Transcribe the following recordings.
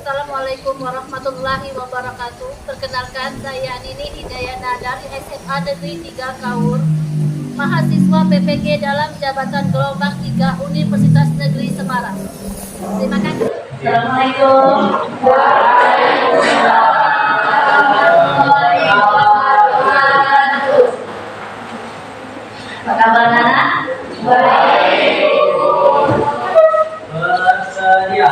Assalamualaikum warahmatullahi wabarakatuh. Perkenalkan, saya Nini Hidayana dari SMA Negeri 3 Kaur, mahasiswa PPG dalam jabatan gelombang 3 Universitas Negeri Semarang. Terima kasih. Assalamualaikum. Waalaikumsalam. Apa kabar anak? Baik. Bersedia.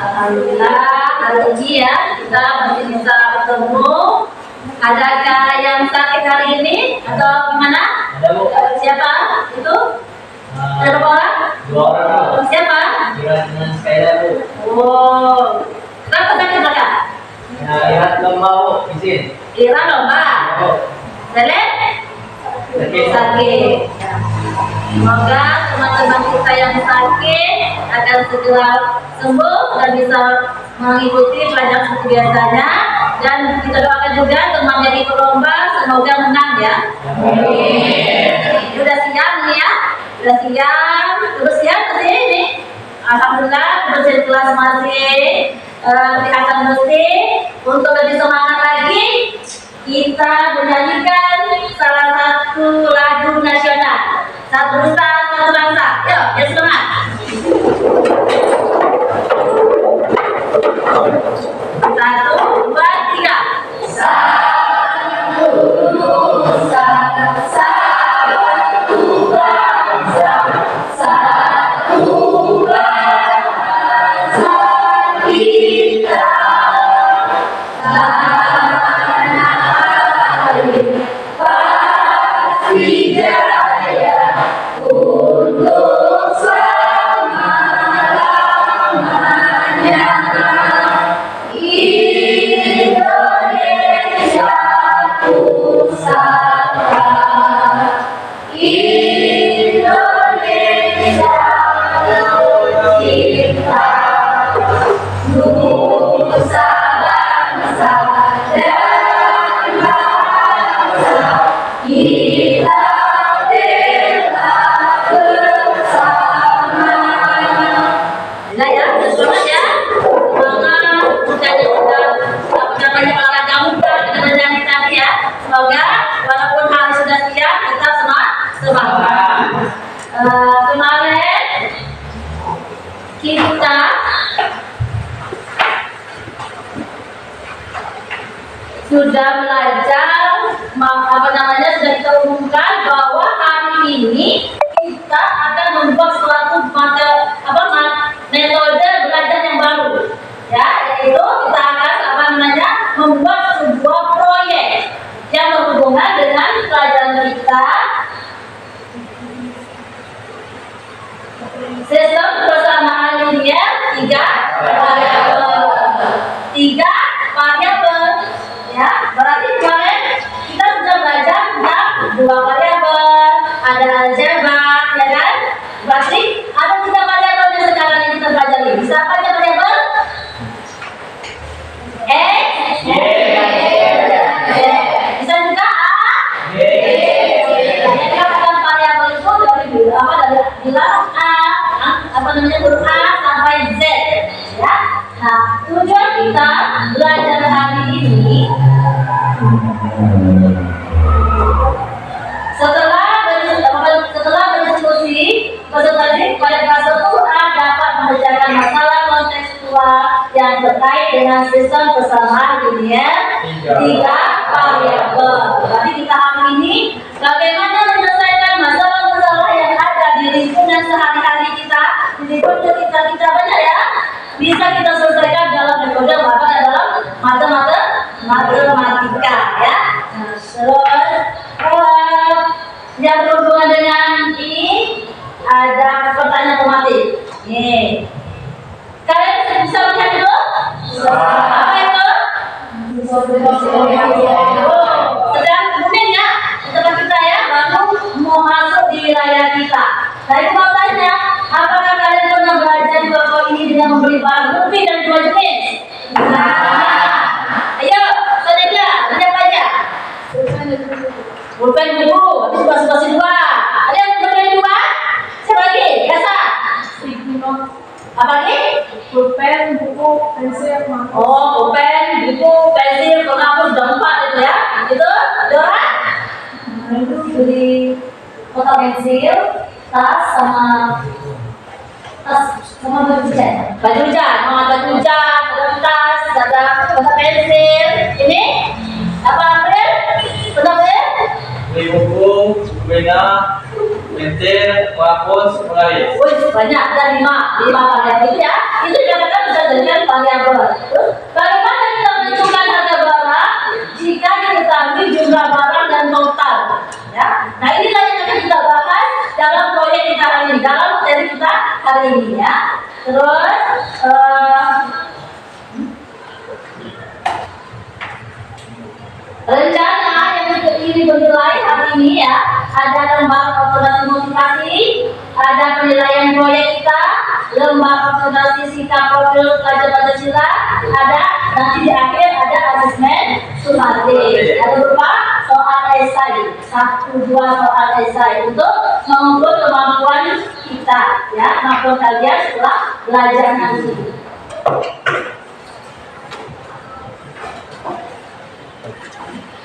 Alhamdulillah, hari ini ya kita masih bisa bertemu. Adakah yang sakit hari ini atau gimana? Ada, Bu. Siapa itu? Ada berapa orang? 2 orang. Siapa? Dengan sepeda, Bu. Oh, kenapa sakit Kakak? Nah, lihat lomba, Bu. Izin. Ira lomba. Bu. Selek? Sakit. Semoga teman-teman kita yang sakit akan segera sembuh dan bisa mengikuti pelajaran seperti biasanya. Dan kita doakan juga teman yang ikut lomba semoga menang ya. Sudah siap nih ya? Sudah siap? Terus siap ke sini? Alhamdulillah bersihin kelas masih kelihatan bersih. Untuk lebih semangat lagi, kita menyanyikan salah satu lagu nasional. Satu nusa, satu bangsa. Yuk, ya semangat. Satu, dua, tiga. Satu nusa, satu bangsa, satu bangsa kita. Pasti jaya untuk selama-lamanya. Indonesia pusaka, Indonesia tercinta, nusa bangsa dan bangsa kita bela bersama. Nah ya, semangat ya, semangat. Bukannya sudah namanya olahraga muda kita menyanyi tadi ya. Semoga walaupun hari sudah siap tetap semangat. Kemarin kita sudah belajar sudah kita umumkan bahwa hari ini kita akan membuat suatu metode belajar yang baru ya, yaitu kita akan membuat sebuah proyek yang berhubungan dengan pelajaran kita, sistem kebersamaan linear 3 variabel ya. Berarti kemarin kita sudah belajar tentang 2 variabel, ada algebra ya kan. Berarti ada 3 variabel yang sekarang yang kita pelajari. Bisa apa aja variabel? X, Y, bisa juga A, B. Yang variabel itu dari Setelah berdiskusi, peserta didik pada kelas 1A dapat mengerjakan masalah kontekstual yang terkait dengan sistem persamaan linear 3 variabel. Berarti di tahap ini bagaimana menyelesaikan masalah-masalah yang ada di lingkungan sehari-hari kita, di lingkungan sekitar kita banyak ya. Bisa kita selesaikan dalam metode apa? Dalam matematika ya. Nah, terus yang berhubungan dengan ini ada pertanyaan otomatis. Nih, kalian bisa lihat dulu? Apa itu? Sedang kemudian ya, setelah kita ya baru mau masuk di wilayah kita. Saya mau tanya, apakah kalian pernah belajar kelompok ini dengan membeli barang bukti dan jual jenis? Ayo, saudara, siapa aja? Pulpen buku, itu basi-basi dua. Ada yang pulpen dua? Siapa lagi? Biasa. Apa lagi? Pulpen, buku, pensil, Oh, pulpen, buku, pensil, penghapus, udah 4 itu ya. Itu, Dora? Beli kotak pensil, tas sama baju hujan. Baju hujan, tas, ada kotak pensil. Ini apa April? Kotak April? Beli buku, beda, pensil, penghapus, penggaris. Wih, banyak, ada 5 variabel itu ya. Itu dikatakan bisa jadikan variabel. Terus, bagaimana kita menentukan harga barang jika diketahui jumlah barang dan total? Ya, nah inilah yang akan kita bahas dalam proyek kita hari ini, dalam materi kita hari ini ya. Terus, rencana yang ini bernilai hari ini ya, ada lembar observasi motivasi, ada penilaian proyek kita, lembar observasi sikap profil pelajar Pancasila, ada nanti di akhir ada asesmen sumatif, ada berupa soal esai, 1-2 soal esai untuk mengukur kemampuan kita ya, kemampuan kalian setelah belajar nanti.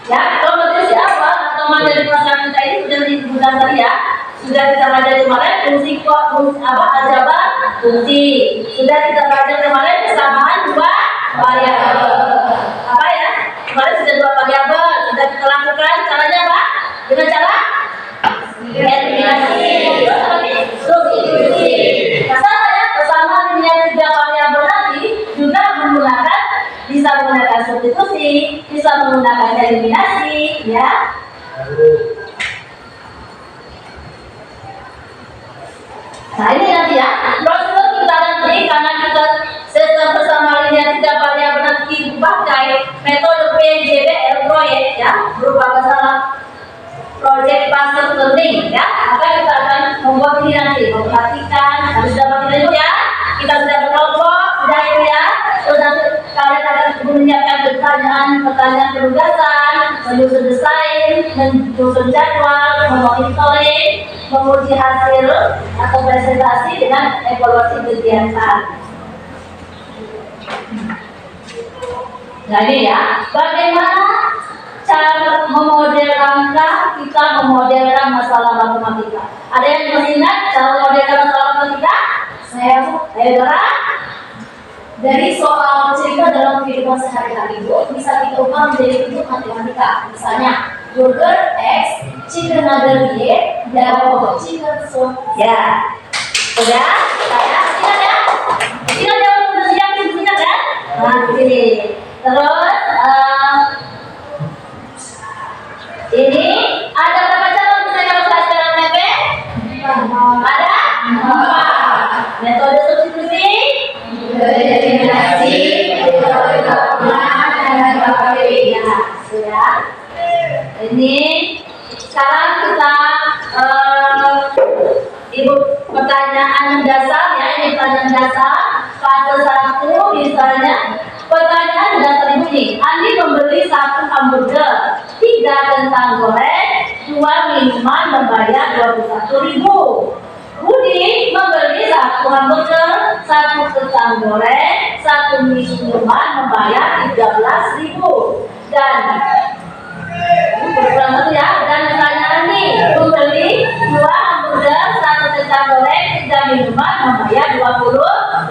Ya, kalau materi apa atau materi pelajaran kita ini sudah disebutkan tadi ya, sudah kita belajar kemarin fungsi aljabar fungsi, sudah kita belajar kemarin kesamaan 2 variabel. Apa ya? Kemarin sudah 2 variabel, sudah kita lakukan caranya apa? Dengan cara eliminasi, substitusi. Nah, sama ya, kesamaan linear 3 variabel nanti juga bisa menggunakan substitusi, bisa menggunakan eliminasi, ya. Nah ini nanti ya, prosedur kita nanti karena kita sistem persamaan linear 3 variabel nanti dipakai metode PJBL proyek ya, berupa masalah project based learning ya. Maka kita akan membuat ini nanti, memperhatikan, harus dapat itu ya. Kita sudah berkelompok, sudah itu ya. Terus nanti kalian akan menyiapkan pertanyaan penugasan, menyusun desain, menyusun jadwal, memonitoring, menguji hasil atau presentasi dengan evaluasi kegiatan. Nah ini ya, bagaimana cara memodelkan kita memodelkan masalah matematika. Ada yang masih ingat cara memodelkan masalah matematika? Saya Dora. Dari soal cerita dalam kehidupan sehari-hari itu bisa kita ubah menjadi bentuk matematika. Misalnya, burger X, chicken nugget Y, dan chicken soup. Ya, sudah? Saya ingat ya? Ingat ya untuk siang ingat ya? Nanti. Terus, ini ada berapa cara bisa kalau sekarang PP? Ada 4. Metode substitusi, eliminasi, metode gabungan, dan ya, sudah. Ini sekarang kita ibu pertanyaan dasar ya, ini pertanyaan dasar fase 1 misalnya. Pertanyaan dasar ini, Andi membeli 1 hamburger, 3 kentang goreng, 2 minuman membayar 21.000. Budi membeli 1 hamburger, 1 kentang goreng, 1 minuman membayar 13.000. Dan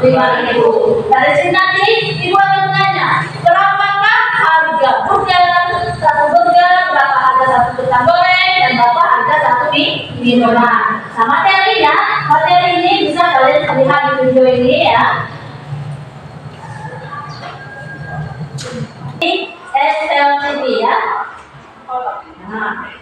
5.000. Dari sini nanti ibu akan menanya, berapakah harga burger, satu burger, berapa harga satu kentang goreng, dan berapa harga satu minuman. Nah, materi ini bisa kalian lihat di video ini ya. Ini SLTV ya. Nah.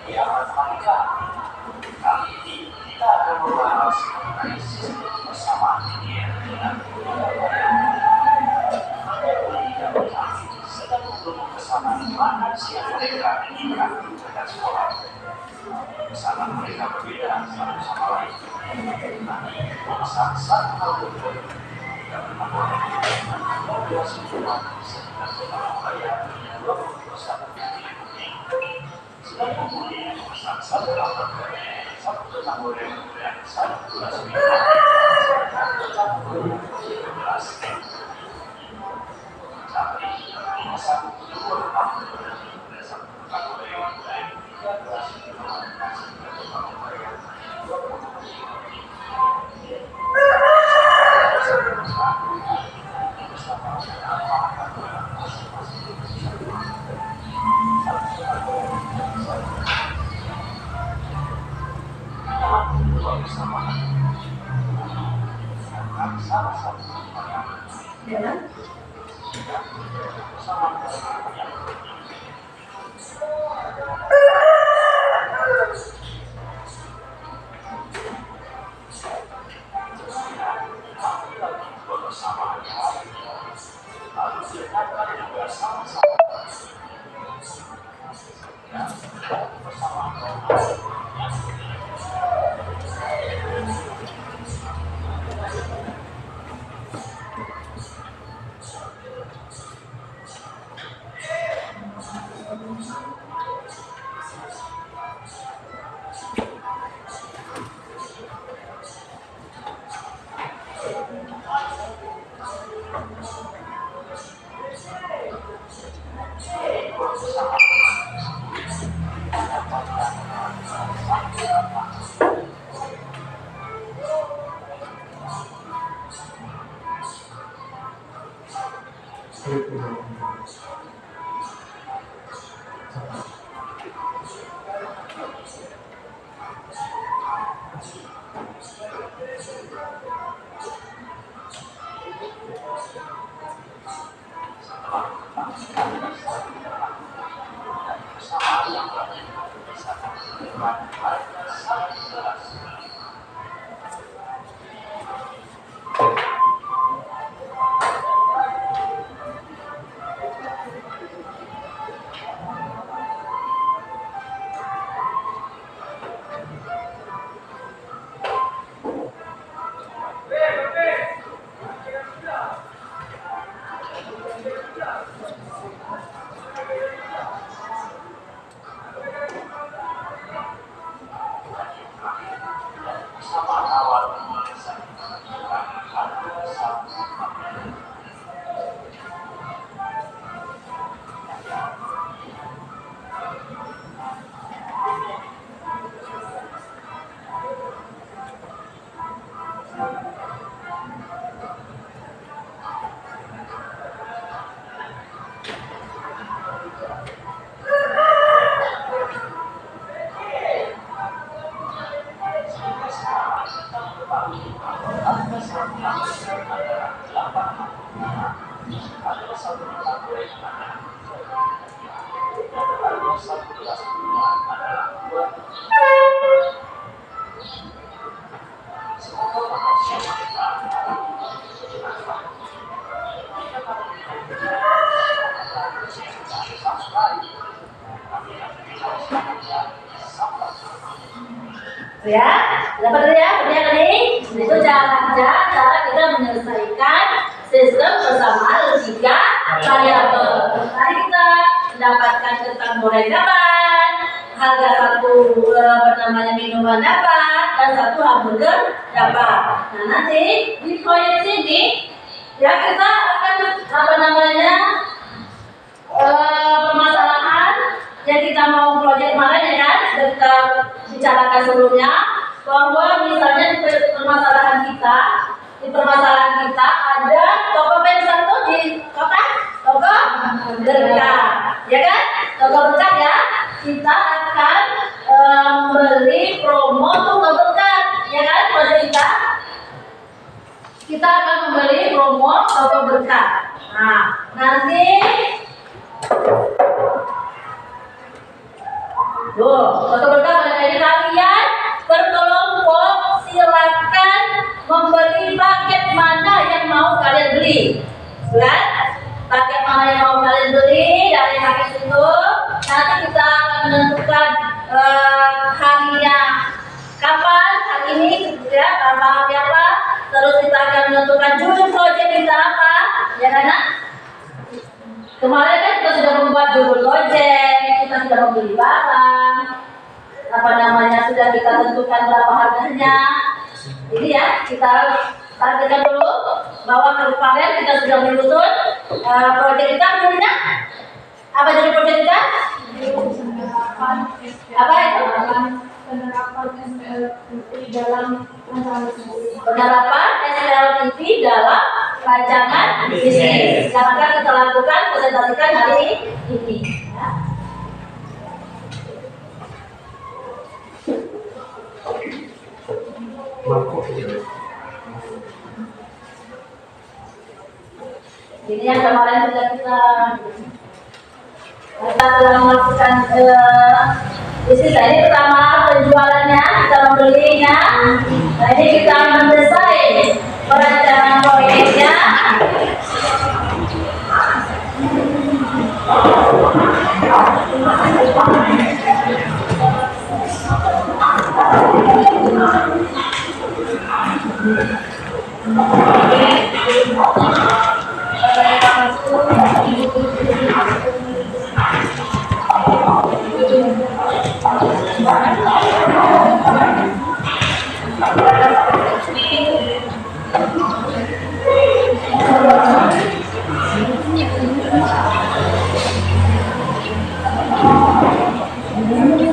Bersama mereka berbeda satu sama lain. Satu hal betul. Ya, dapat ya, tadi itu cara kita menyelesaikan sistem persamaan logika variabel. Tadi kita mendapatkan kentang goreng dapat, harga satu minuman dapat, dan satu hamburger dapat. Nah, nanti di proyek sini ya kita akan permasalahan yang kita mau proyek kemarin ya kan, sudah kita bicarakan sebelumnya bahwa misalnya permasalahan kita di permasalahan kita ada toko pensiun tuh di kota toko berkah, ya kan? Toko berkah ya. Kita akan membeli promo toko berkah, ya kan? Proyek kita akan membeli promo toko berkah. Nah, nanti tuh toko berkah pada hari kalian berkelompok silakan membeli paket mana yang mau kalian beli, kan? Paket mana yang mau kalian beli dari paket itu nanti kita akan menentukan harinya kapan, hari ini ya, tanggal apa, terus kita akan menentukan judul proyek kita apa, ya kan? Kemarin kan kita sudah membuat judul proyek, kita sudah membeli barang, apa namanya, sudah kita tentukan berapa harganya. Ini ya, kita targetkan dulu bahwa kemarin kita sudah menyusun proyek kita. Judulnya apa judul proyek kita? Apa itu? Penerapan SLTP dalam rancangan bisnis. Penerapan SLTP dalam rancangan bisnis yang akan kita lakukan presentasikan hari ini. Ya. Ini yang kemarin sudah kita telah melakukan bisnis. Ini pertama penjualannya, kita membelinya. Nah, ini kita mendesain perencanaan proyeknya.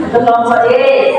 Kelompok E,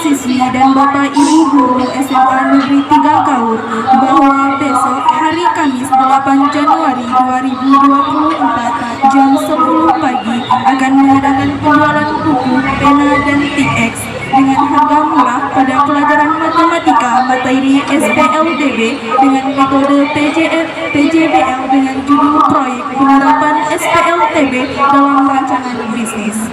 siswi dan Bapak Ibu Guru SMA Negeri 3 Kaur bahwa besok hari Kamis 8 Januari 2024 jam 10 pagi akan mengadakan penjualan buku, pena, dan TX dengan harga murah pada pelajaran matematika materi SPLDB dengan metode PJBL dengan judul proyek penerapan SPLTB dalam rancangan bisnis.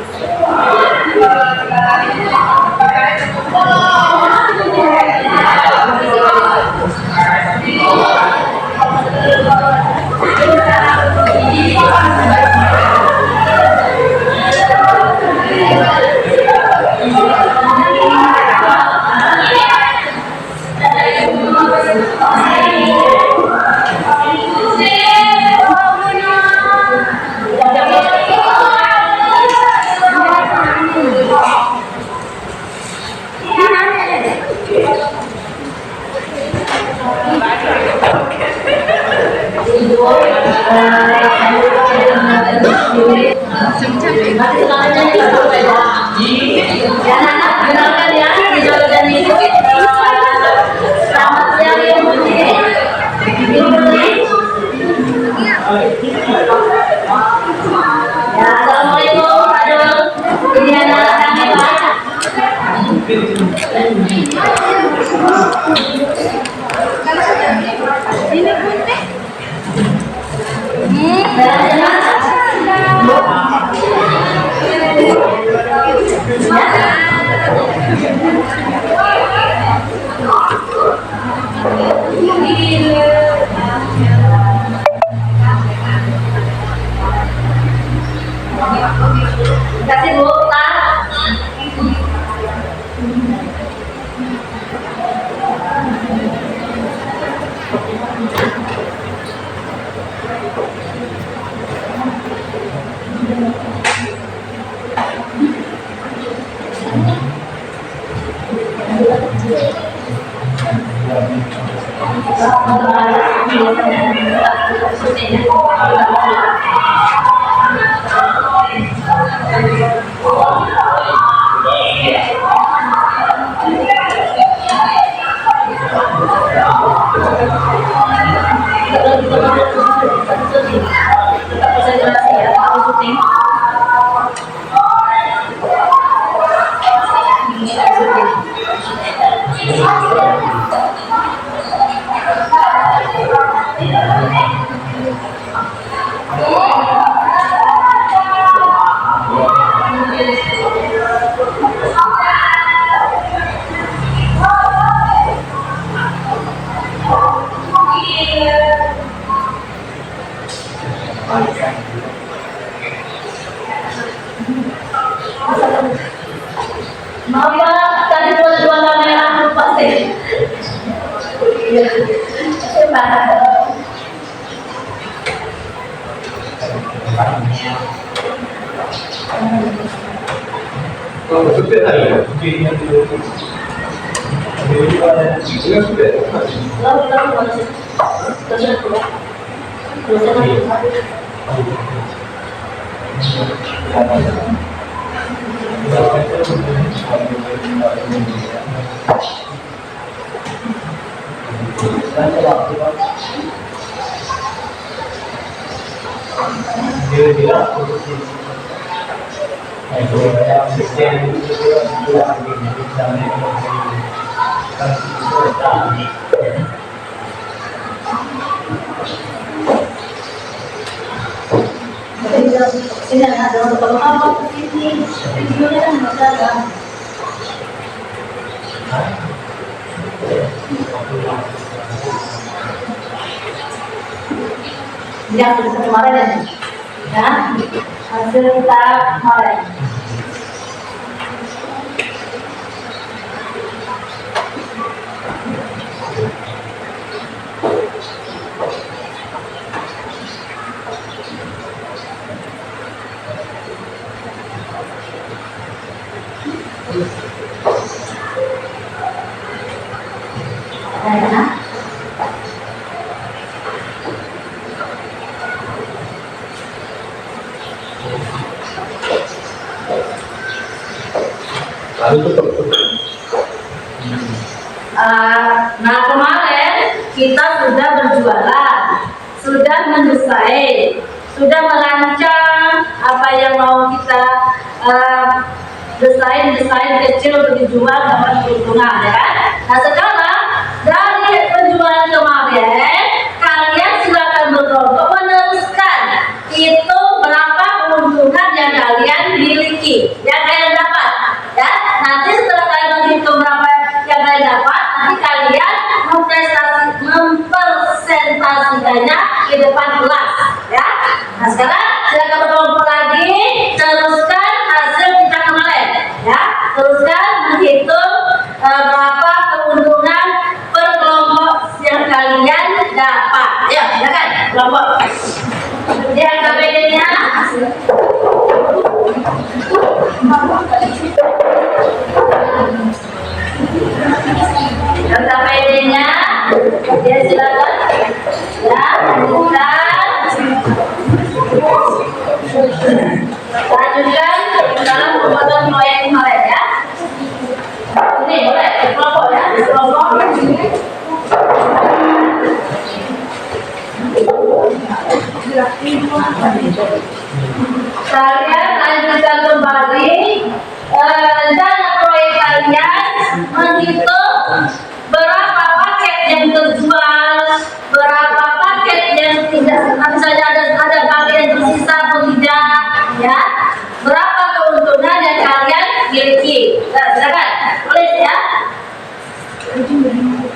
Assalamualaikum. Aduh, ini anak kami Pak. Ini Bunte. Kasih Bu, Pak. Maaf Pak, tadi dua kamera lupa sih. Ini ada untuk apa ini? Videonya kan nggak ada. Yang sudah kemarin ya, hasil kita kemarin. Lalu tutup. sudah berjualan, sudah mendesain, sudah merancang apa yang mau kita desain kecil untuk dijual dapat keuntungan, ya kan? Nah sekarang dari penjualan kemarin kalian silakan berkelompok meneruskan itu berapa keuntungan yang kalian miliki, yang kalian dapat, ya. Nanti setelah kalian menghitung berapa yang kalian dapat, nanti kalian mempresentasikannya di depan kelas, ya. Nah sekarang silakan berkelompok lagi, teruskan hasil kita kemarin, ya. Teruskan menghitung berapa keuntungan per kelompok yang kalian dapat. Ya, silakan kelompok. Lihat KPD-nya. Yang KPD-nya, ya silakan. Ya, lanjutkan dalam pembuatan proyek kemarin, ya. Ini boleh kelompok, ya, kelompok. Kalian lanjutkan kembali rencana proyek kalian, menghitung berapa paket yang terjual, berapa paket yang tidak, misalnya ada paket yang tersisa atau tidak, ya, berapa keuntungan yang kalian miliki. Nah, silakan tulis, ya,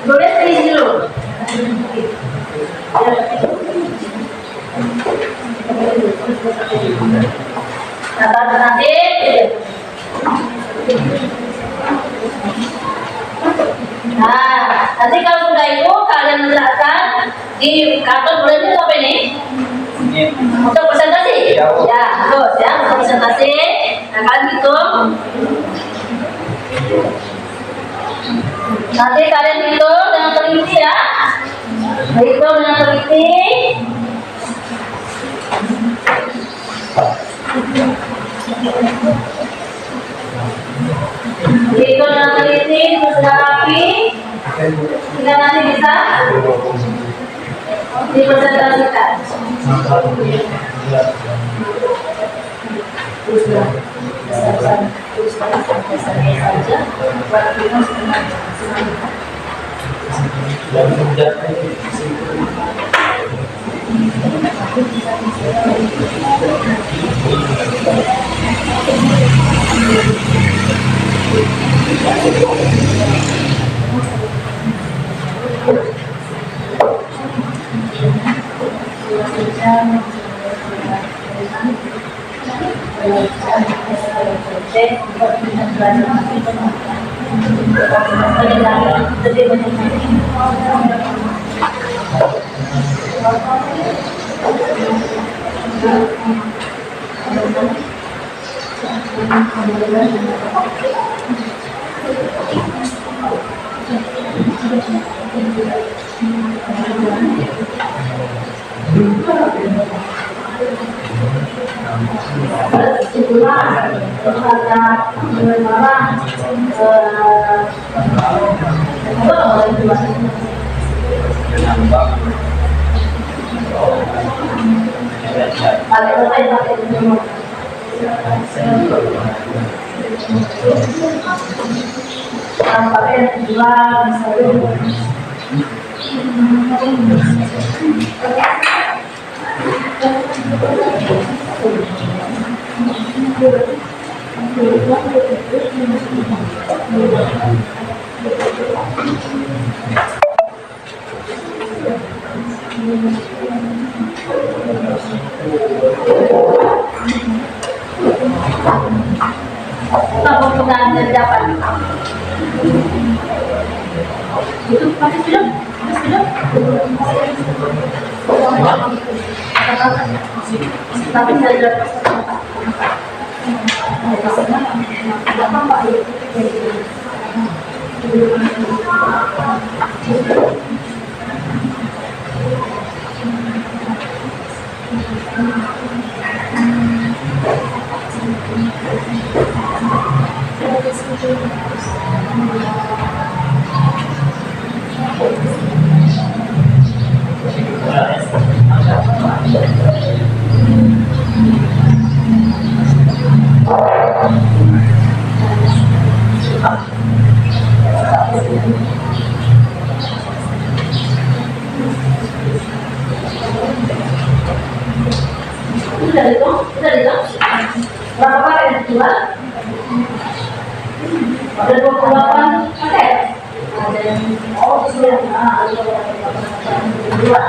tulis di dulu. Nanti nanti kalau sudah itu kalian letakkan di karton. Boleh itu apa ini? Untuk presentasi? Ya, terus, ya, untuk presentasi. Nah, kalian hitung. Nanti kalian hitung dengan teliti, ya. Hitung dengan teliti. Hitung dengan teliti, sudah rapi. Sehingga nanti bisa dipresentasikan. Keuntungan yang dapat itu pasti sudah. Tapi saya sudah Sudah dihitung? Berapa paket yang dijual? Ada 28 paket. Ada yang sudah. Dua.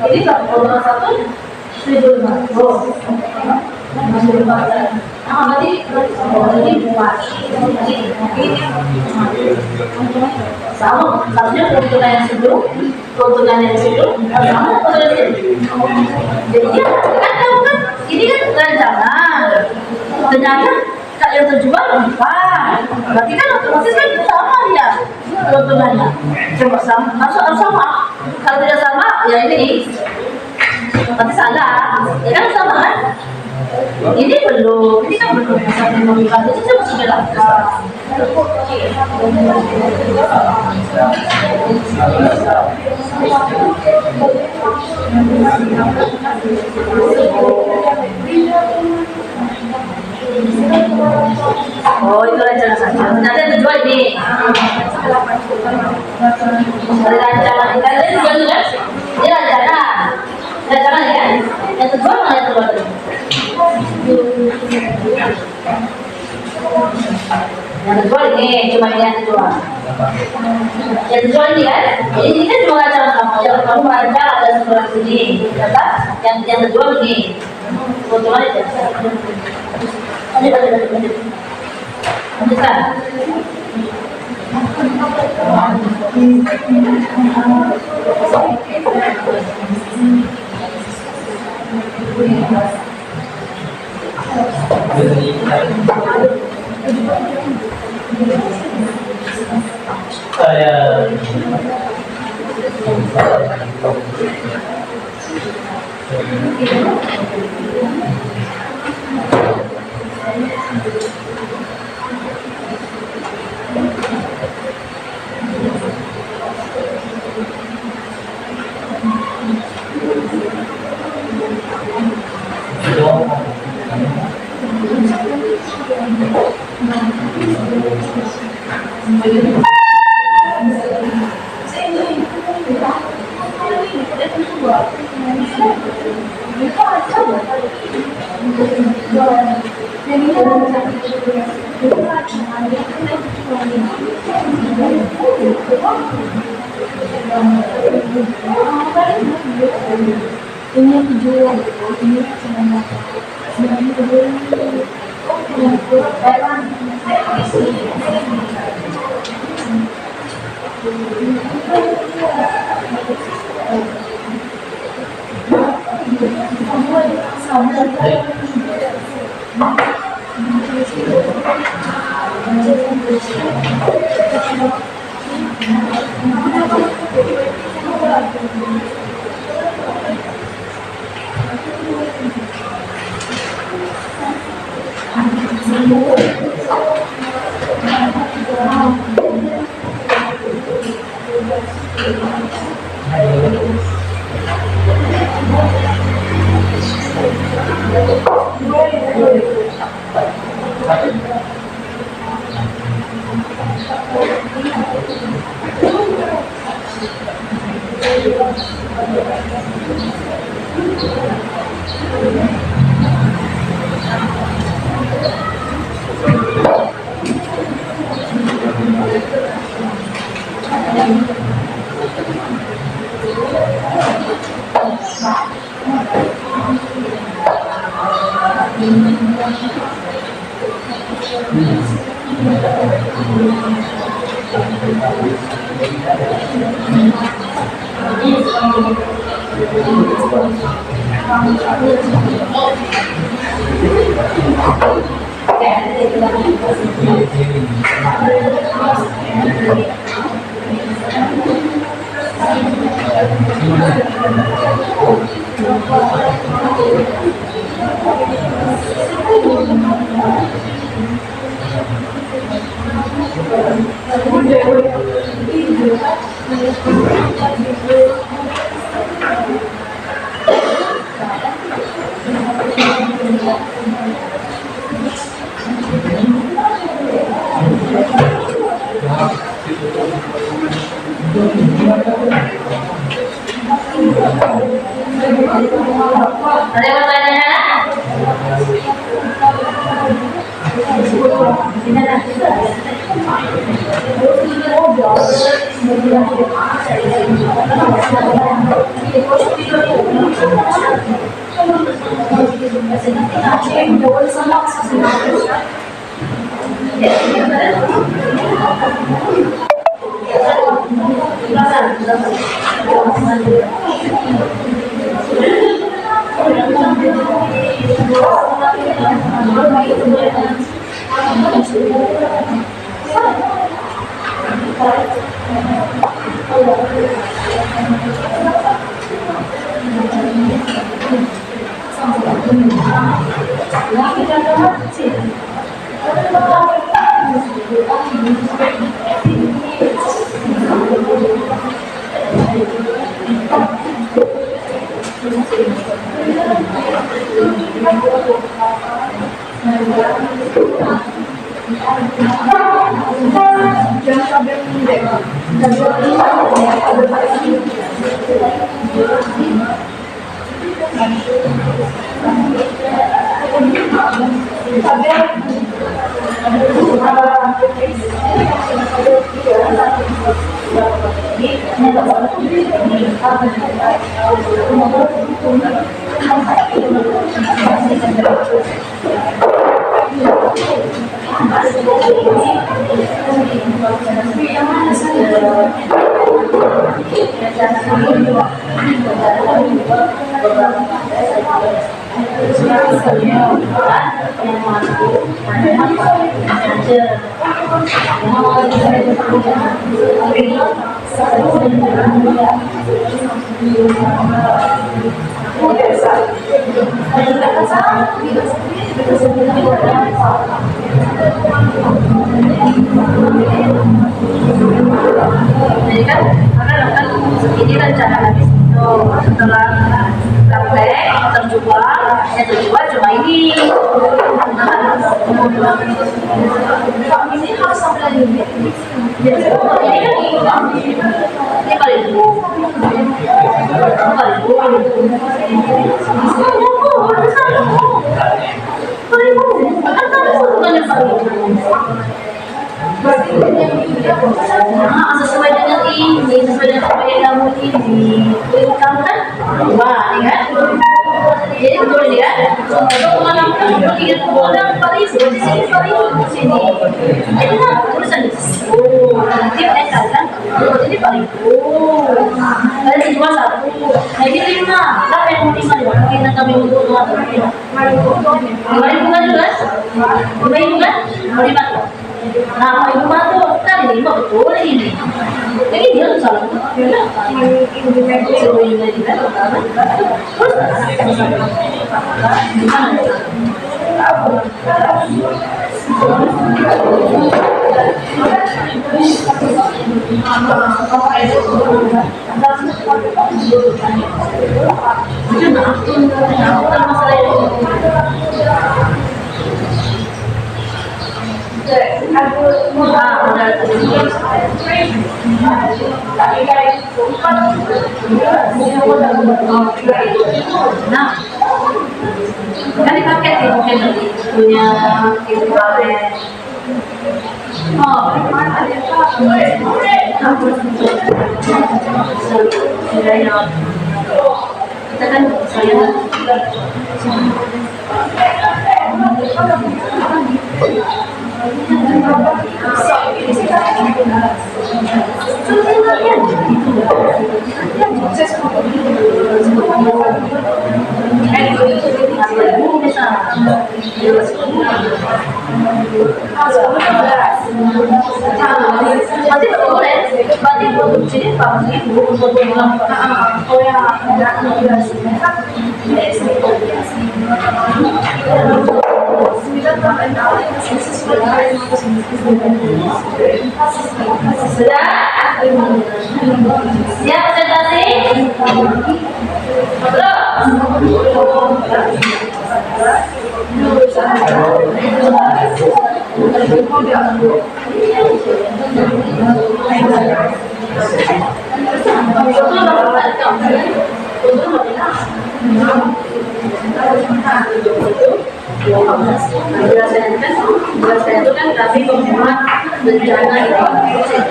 Ini kalau satu 1.500. Berarti buat sama harusnya keuntungan yang sebelum sama jadi ya kan kamu kan ini kan rancangan ternyata yang terjual bukan berarti kan otomatis kan sama ya keuntungannya coba sama harus sama kalau tidak sama ya ini berarti salah ya kan sama kan ini belum sampai membuka itu saya masih jelaskan oh itu rencana saja nanti yang terjual ini rencana ini terjual juga ini rencana ya yang terjual mana yang terjual yang terjual ini cuma ini yang terjual ini kan ini kan cuma rencana kamu merancang ada sebelah sini yang terjual ini cuma itu lanjutkan ini yang dijual ini Thank you. Ada yang bertanya? Jadi kan ini rencana habis setelah praktek terjual cuma ini. Ini harus sampai ini kan ini paling sesuai dengan ini, sesuai dengan apa yang kamu ini kamu kan wah ini kan jadi betul ini kan kalau kemana pun ingat orang Paris di sini ini kan tulisan tip ekal kan jadi paling ada dijual satu nah ini 5 berapa yang mau 5 kita kami untuk 5.000 kan juga 5.000 kan 5 nah, ibu bantu kan 5 betul ini. Jadi dia tuh salah. Nah, kan dipakai sih mungkin punya kita kan saya Berarti boleh, berarti produksi pabrik oh ya, sudah? Siap presentasi? Jelaskan itu kan kami membuat rencana di sini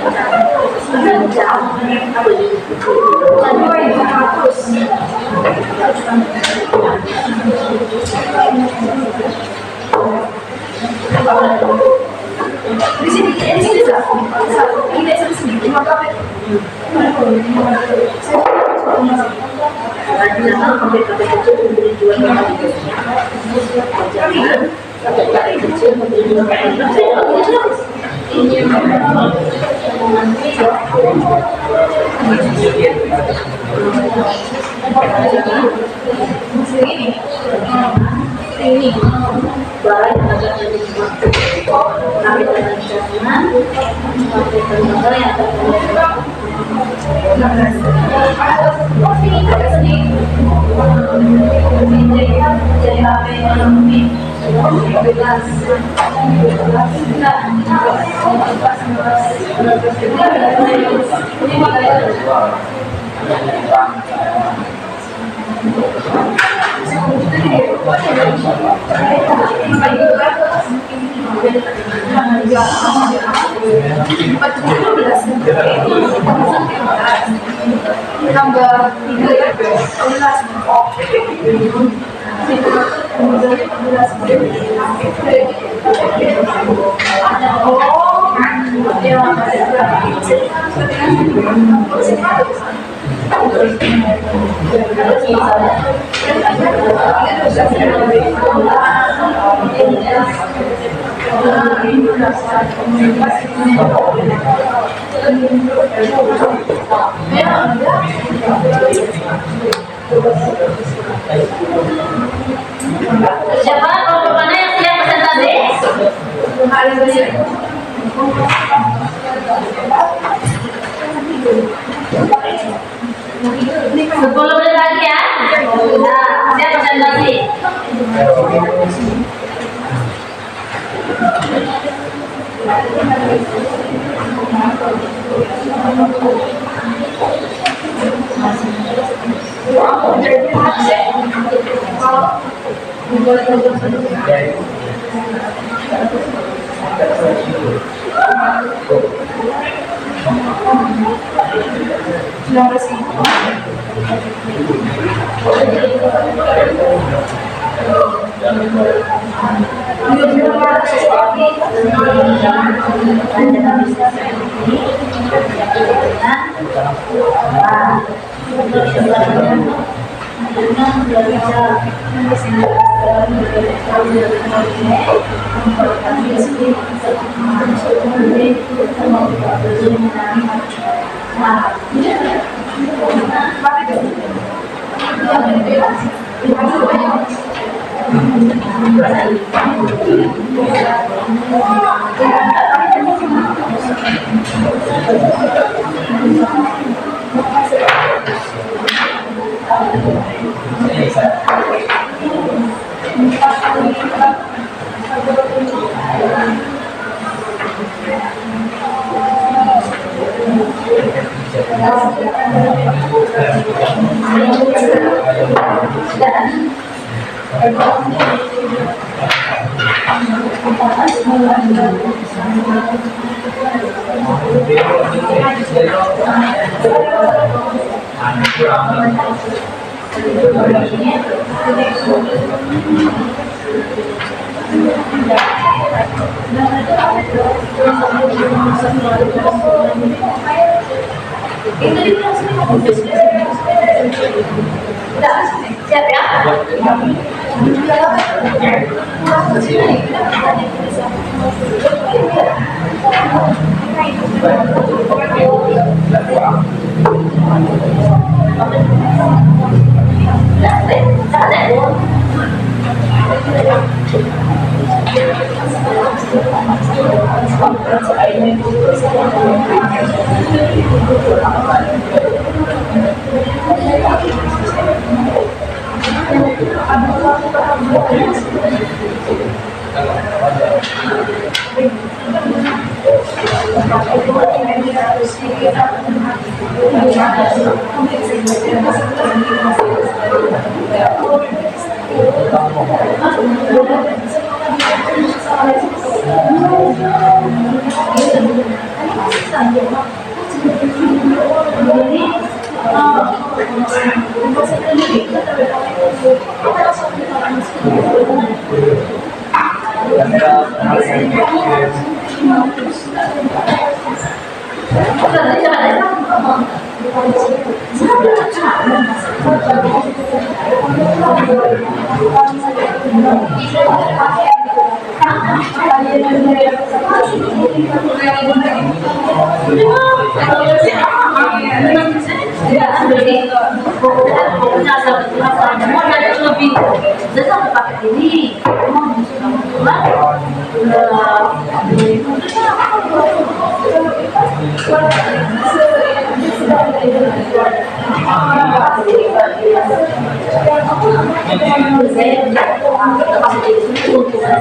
ini barang yang agak lebih kami dengan jangan lembaga yang jadi HP siapa kelompok mana yang siap presentasi? Sepuluh menit lagi ya. Nah, siap presentasi. Siap ya?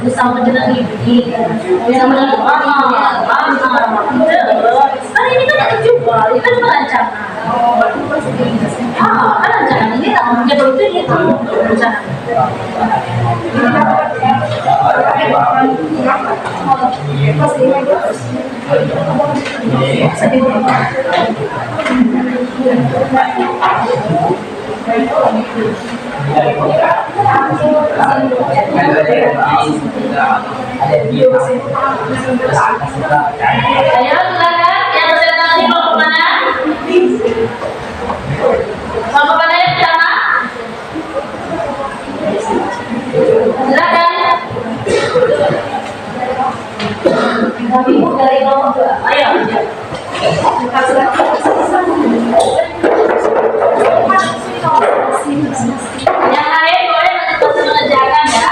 Bersama dengan ibu, bersama dengan mama. Kan ini kan ada juga, ini kan cuma rancangan. Kan rancangan ini tak mungkin begitu itu rancangan. Ayo silakan yang presentasi mau kemana? Mau kemana ya ke sana? Silakan. Ibu dari nomor 2. Ayo. Yang lain boleh terus mengerjakan ya.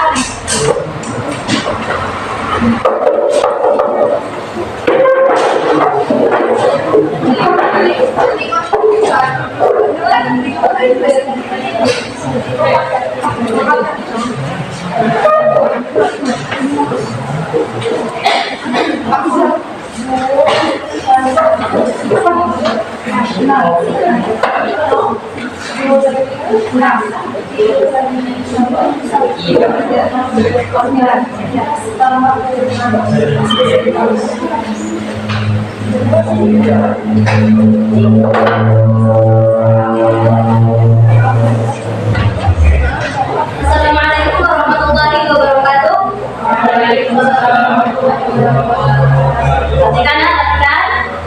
Assalamualaikum warahmatullahi wabarakatuh.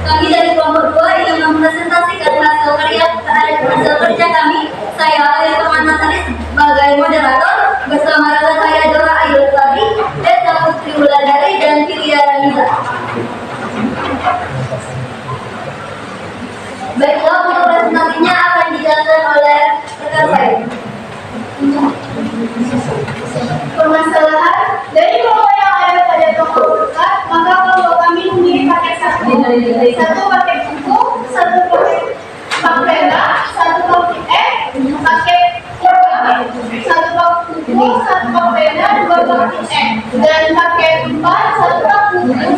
Kami dari kelompok 2 ingin mempresentasikan hasil kerja kami. Saya Alia Firman Masaris sebagai moderator bersama rekan saya Dora Ayu Lestari, Desa Putri Wulandari dan Filia Raniza. Baiklah, untuk presentasinya akan dijelaskan oleh rekan saya. Permasalahan dari kelompok yang ada pada toko buka, maka kelompok kami memilih paket satu paket buku, satu paket pena, satu paket paket pulpen, satu paket buku, satu paket pena, dua paket dan paket 4, satu paket buku,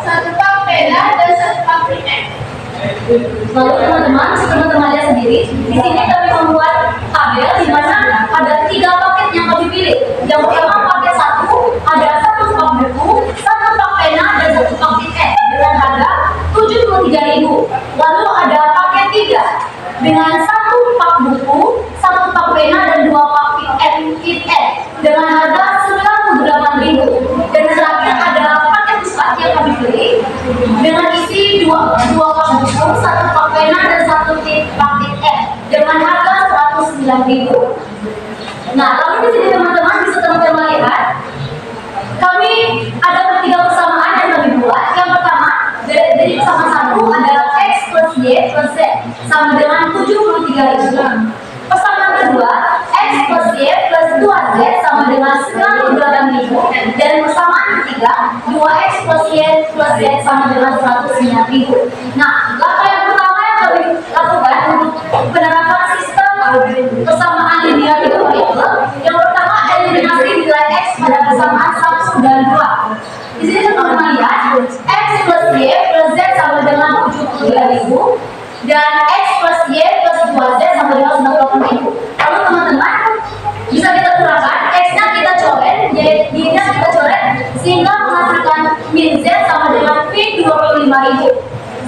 satu paket pena dan satu paket Lalu teman-teman lihat sendiri, di sini kami membuat tabel di mana ada 3 paket yang kami pilih. Yang pertama paket 1 ada 1 stok buku, 1 stok pena dan 1 stok tiket dengan harga 73.000. Lalu ada paket 3 dengan 1 pak buku, 1 pak buku, 1 pak pena, dan 1 pak tiket dengan harga 109.000. Nah, lalu di sini teman-teman bisa teman-teman lihat, kami ada 3 persamaan yang kami buat. Yang pertama, dari persamaan 1 adalah X plus Y plus Z sama dengan 73.000. Persamaan kedua, X plus Y plus 2Z sama dengan 98.000. Dan persamaan ketiga, 2X plus Y plus Z sama dengan 109.000. Nah, langkah yang pertama yang kami lakukan untuk penerapan sistem persamaan linear itu variabel. Yang pertama, eliminasi nilai X pada persamaan 1 dan 2. Di sini teman-teman lihat, X plus Y plus Z sama dengan 73.000 dan X plus Y plus 2Z sama dengan 98.000. Lalu teman-teman bisa kita kurangkan, X-nya kita coret, Y-nya kita coret, sehingga menghasilkan min Z sama dengan P 25.000,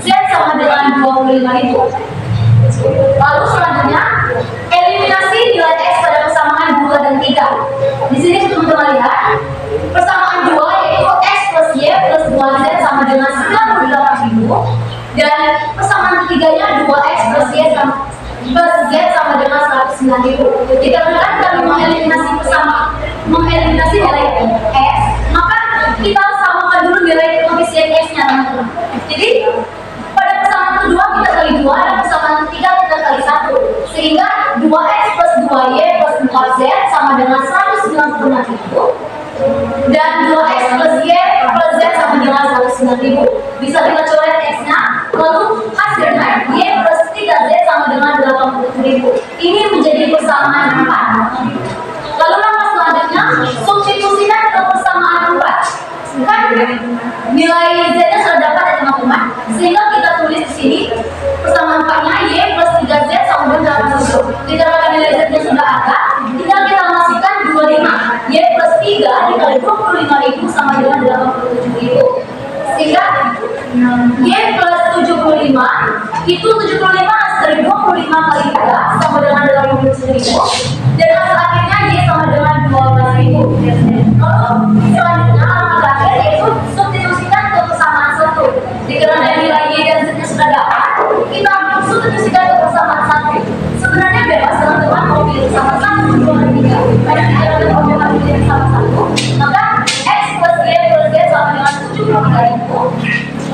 Z sama dengan 25.000. Lalu selanjutnya, eliminasi nilai X pada persamaan 2 dan 3. Di sini teman-teman lihat, persamaan 2 yaitu X plus Y plus 2Z sama dengan 98.000, dan persamaan ketiganya 2X plus Y plus Z sama dengan 109.000. Dikarenakan kami mengeliminasi nilai X, maka kita samakan dulu nilai koefisien X-nya, teman-teman. Jadi pada persamaan kedua kita kali 2 dan persamaan ketiga kita kali 1, sehingga 2X plus 2Y plus 4Z sama dengan 196.000 dan 2X plus Y plus Z sama dengan 109.000. Bisa kita coret X-nya, lalu hasilnya Y plus 3Z sama dengan 87.000. Ini menjadi persamaan 4. Lalu langkah selanjutnya, substitusikan ke persamaan 4. Kan nilai Z-nya sudah dapat ya teman-teman, sehingga kita tulis di sini persamaan 4-nya Y plus 3Z sama dengan 87. Dikarenakan nilai Z-nya sudah ada, tinggal kita masukkan 25. Y plus 3 dikali 25.000 sama dengan 87.000. Sehingga Y plus 75 itu 75 dari 25 kali 3 sama dengan 87.000, dan hasil akhirnya Y sama dengan 12.000. Lalu selanjutnya langkah terakhir yaitu substitusikan ke persamaan 1. Dikarenakan nilai Y dan Z-nya sudah dapat, kita substitusikan ke persamaan 1. Sebenarnya bebas teman-teman mau pilih sama 1, 2, 3. Karena kita mau pilih sama 1, maka X plus Y plus Z sama dengan 73.000.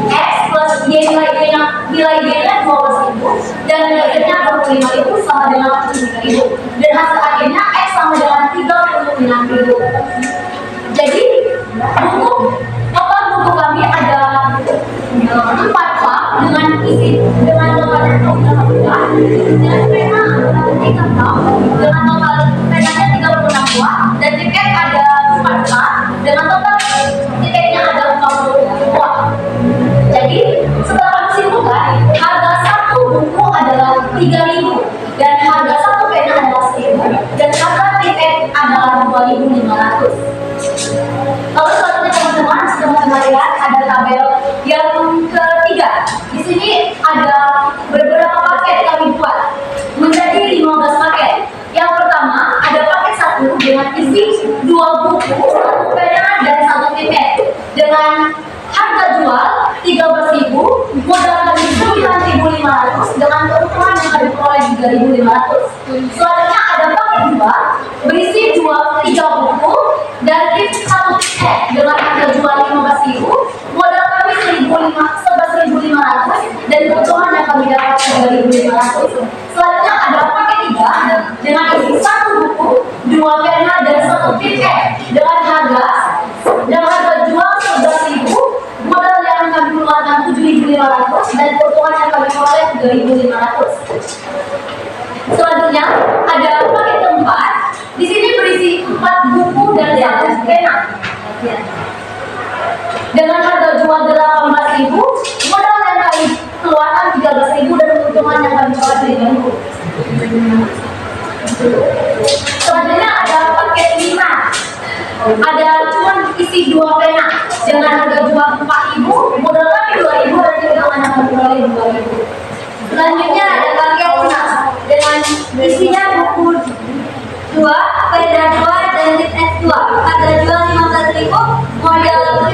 X plus Y nilai Y-nya 12.000 dan nilai Z-nya 25.000 sama dengan 73.000, dan hasil akhirnya X sama dengan 39.000. Jadi total buku kami ada 4 pak dengan isi dengan total buah, dan pena adalah 3 pak dengan total penanya 36 buah, dan tiket ada 4 pak dengan total tiketnya ada 40 buah. Jadi setelah kami simpulkan, harga 1 buku adalah 3.000 dan harga 1 pena adalah 1.000 dan harga tiket adalah 2.500. Lalu selanjutnya teman-teman lihat ada tabel yang ketiga. Di sini ada beberapa paket kami buat menjadi 15 paket. Yang pertama ada paket 1 dengan isi 2 buku, 1 pena dan 1 tiket dengan harga jual 13.000, modal kami 9.500 dengan keuntungan yang kami peroleh 3.500. Selanjutnya ada paket 2 berisi 3 buku dan gift 1 tiket dengan harga jual 15.000, modal kami 11.500 dan keuntungan yang kami dapat 3.500. Selanjutnya ada paket 3 dengan isi 1 buku, 2 pena dan 1 tiket dengan harga jual 11.000, modal yang kami keluarkan 7.500 dan keuntungan yang kami peroleh 3.500. Selanjutnya ada paket keempat. Di sini berisi 4 buku dan 1 pena dengan harga jual 18.000, modal yang kami keluarkan 13.000 dan keuntungan yang kami peroleh 3.000. Selanjutnya ada paket 5. Ada cuma isi 2 pena dengan harga jual 4.000, modal kami 2.000 dan keuntungan yang kami peroleh 2.000. Selanjutnya ada paket 6 dengan isinya buku 2, pena 2 dan tiket 2. Harga jual 15.000, modal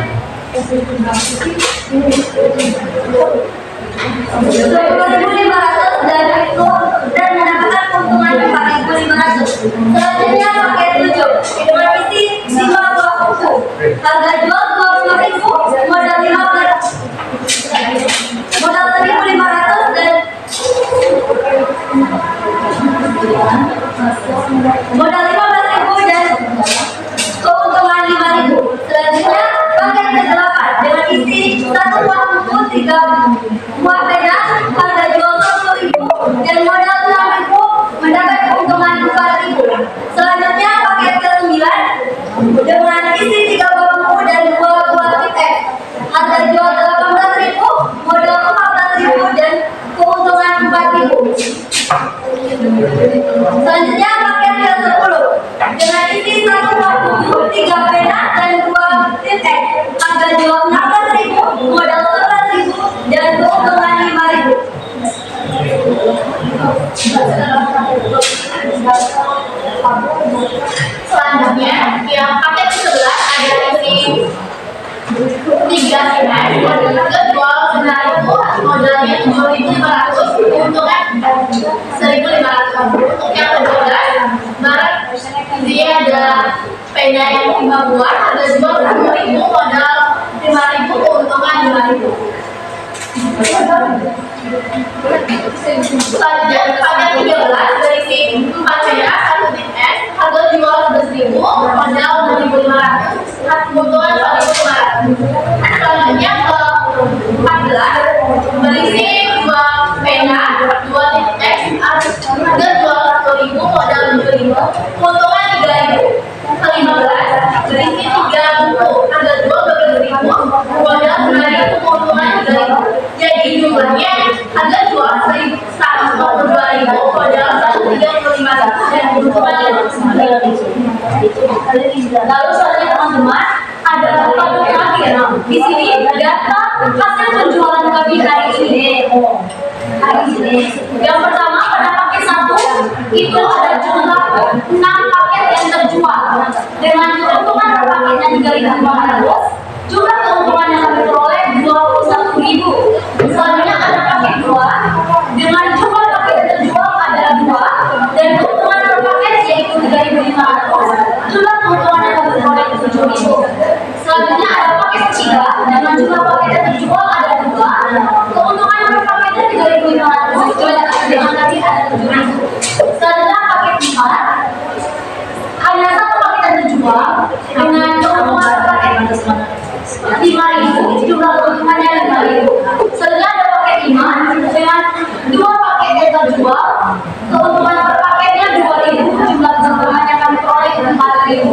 12.500 dan mendapatkan keuntungan 4.500. Selanjutnya paket 7 dengan isi 5 buah buku. Harga jual 20.000, modal 1.500 dan modal 15.000 dan keuntungan 5.000. Selanjutnya paket ke-8 dengan isi 1 buah buku, 3 buah pena, harga jual 20.000 dan modal 6.000, mendapat keuntungan 4.000. Selanjutnya paket ke-9 dengan isi 3 buah buku dan 2 buah tiket, harga jual 18.000, modal 14.000 dan keuntungan 4.000. Selanjutnya paket ke-10 dengan isi 1 buah buku, 3 pena dan 2 tiket, harga jual 16.000, modal 11.000 dan keuntungan 5.000. Selanjutnya, yang paket ke-11 ada isi 3 sinar, jual 9.000, modalnya 7.500, keuntungan 1.500. Untuk yang ke-12, barang dia ada pena yang 5 buah, harga jual 10.000, modal 5.000, keuntungan 5.000. Selanjutnya paket 13 berisi 4 pena, 1 tiket, harga jual 11.000, modal 6.500, keuntungan 4.500. Selanjutnya ke 14 berisi 2 pena, 2 tiket, harga jual 1.000, modal 7.000, keuntungan 3.000. Ke 15 berisi 3 buku, harga jual 12.000, modal 9.000, keuntungan 3.000. Jadi jumlahnya harga jual 1.122.000, modal 135.000 dan keuntungan 5.000. Lalu selanjutnya teman-teman ada pada terakhir. Di sini data hasil penjualan kami hari ini. Yang pertama pada paket 1 itu ada jumlah 6 paket yang terjual dengan keuntungan per paketnya 3.500. Jumlah keuntungan yang kami peroleh 21.000. Selanjutnya ada paket 2 dengan jumlah paket yang terjual adalah 2 dan keuntungan per paket yaitu 3.500. Jumlah keuntungan yang kami peroleh 7.000. Selanjutnya ada paket 3 dengan jumlah paket yang terjual ada 2. Keuntungan per paketnya 3.500 dengan tadi ada 7.000. Selanjutnya paket 4 hanya 1 paket yang terjual dengan keuntungan per paket 5.000, jumlah keuntungannya 5.000. Selanjutnya ada paket 5 dengan 2 paket yang terjual, keuntungan per paketnya 2.000, jumlah keuntungannya kami peroleh 4.000.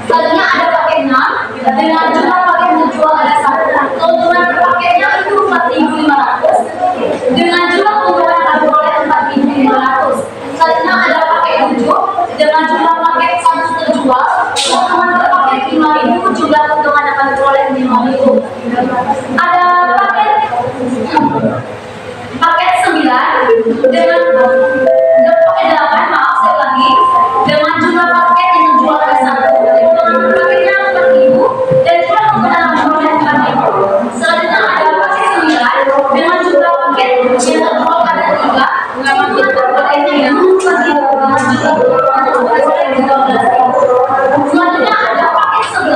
Selanjutnya ada paket 6 dengan jumlah paket yang terjual ada 1, keuntungan per paketnya itu 4.500 dengan jumlah keuntungan yang kami peroleh 4.500. Selanjutnya ada paket 7 dengan jumlah paket 1 terjual, keuntungan per paket 5.000, jumlah keuntungan yang kami peroleh 5.000. Ada paket 9 dengan paket 8, maaf saya ulangi, dengan jumlah paket yang terjual ada 1, keuntungan per paketnya 4.000 dan jumlah keuntungan yang kami peroleh 4.000. Selanjutnya ada paket 9 dengan jumlah paket yang terjual ada 3, keuntungan per paketnya yang 4.000 dengan jumlah keuntungan yang kami peroleh 12.000. Selanjutnya ada paket 11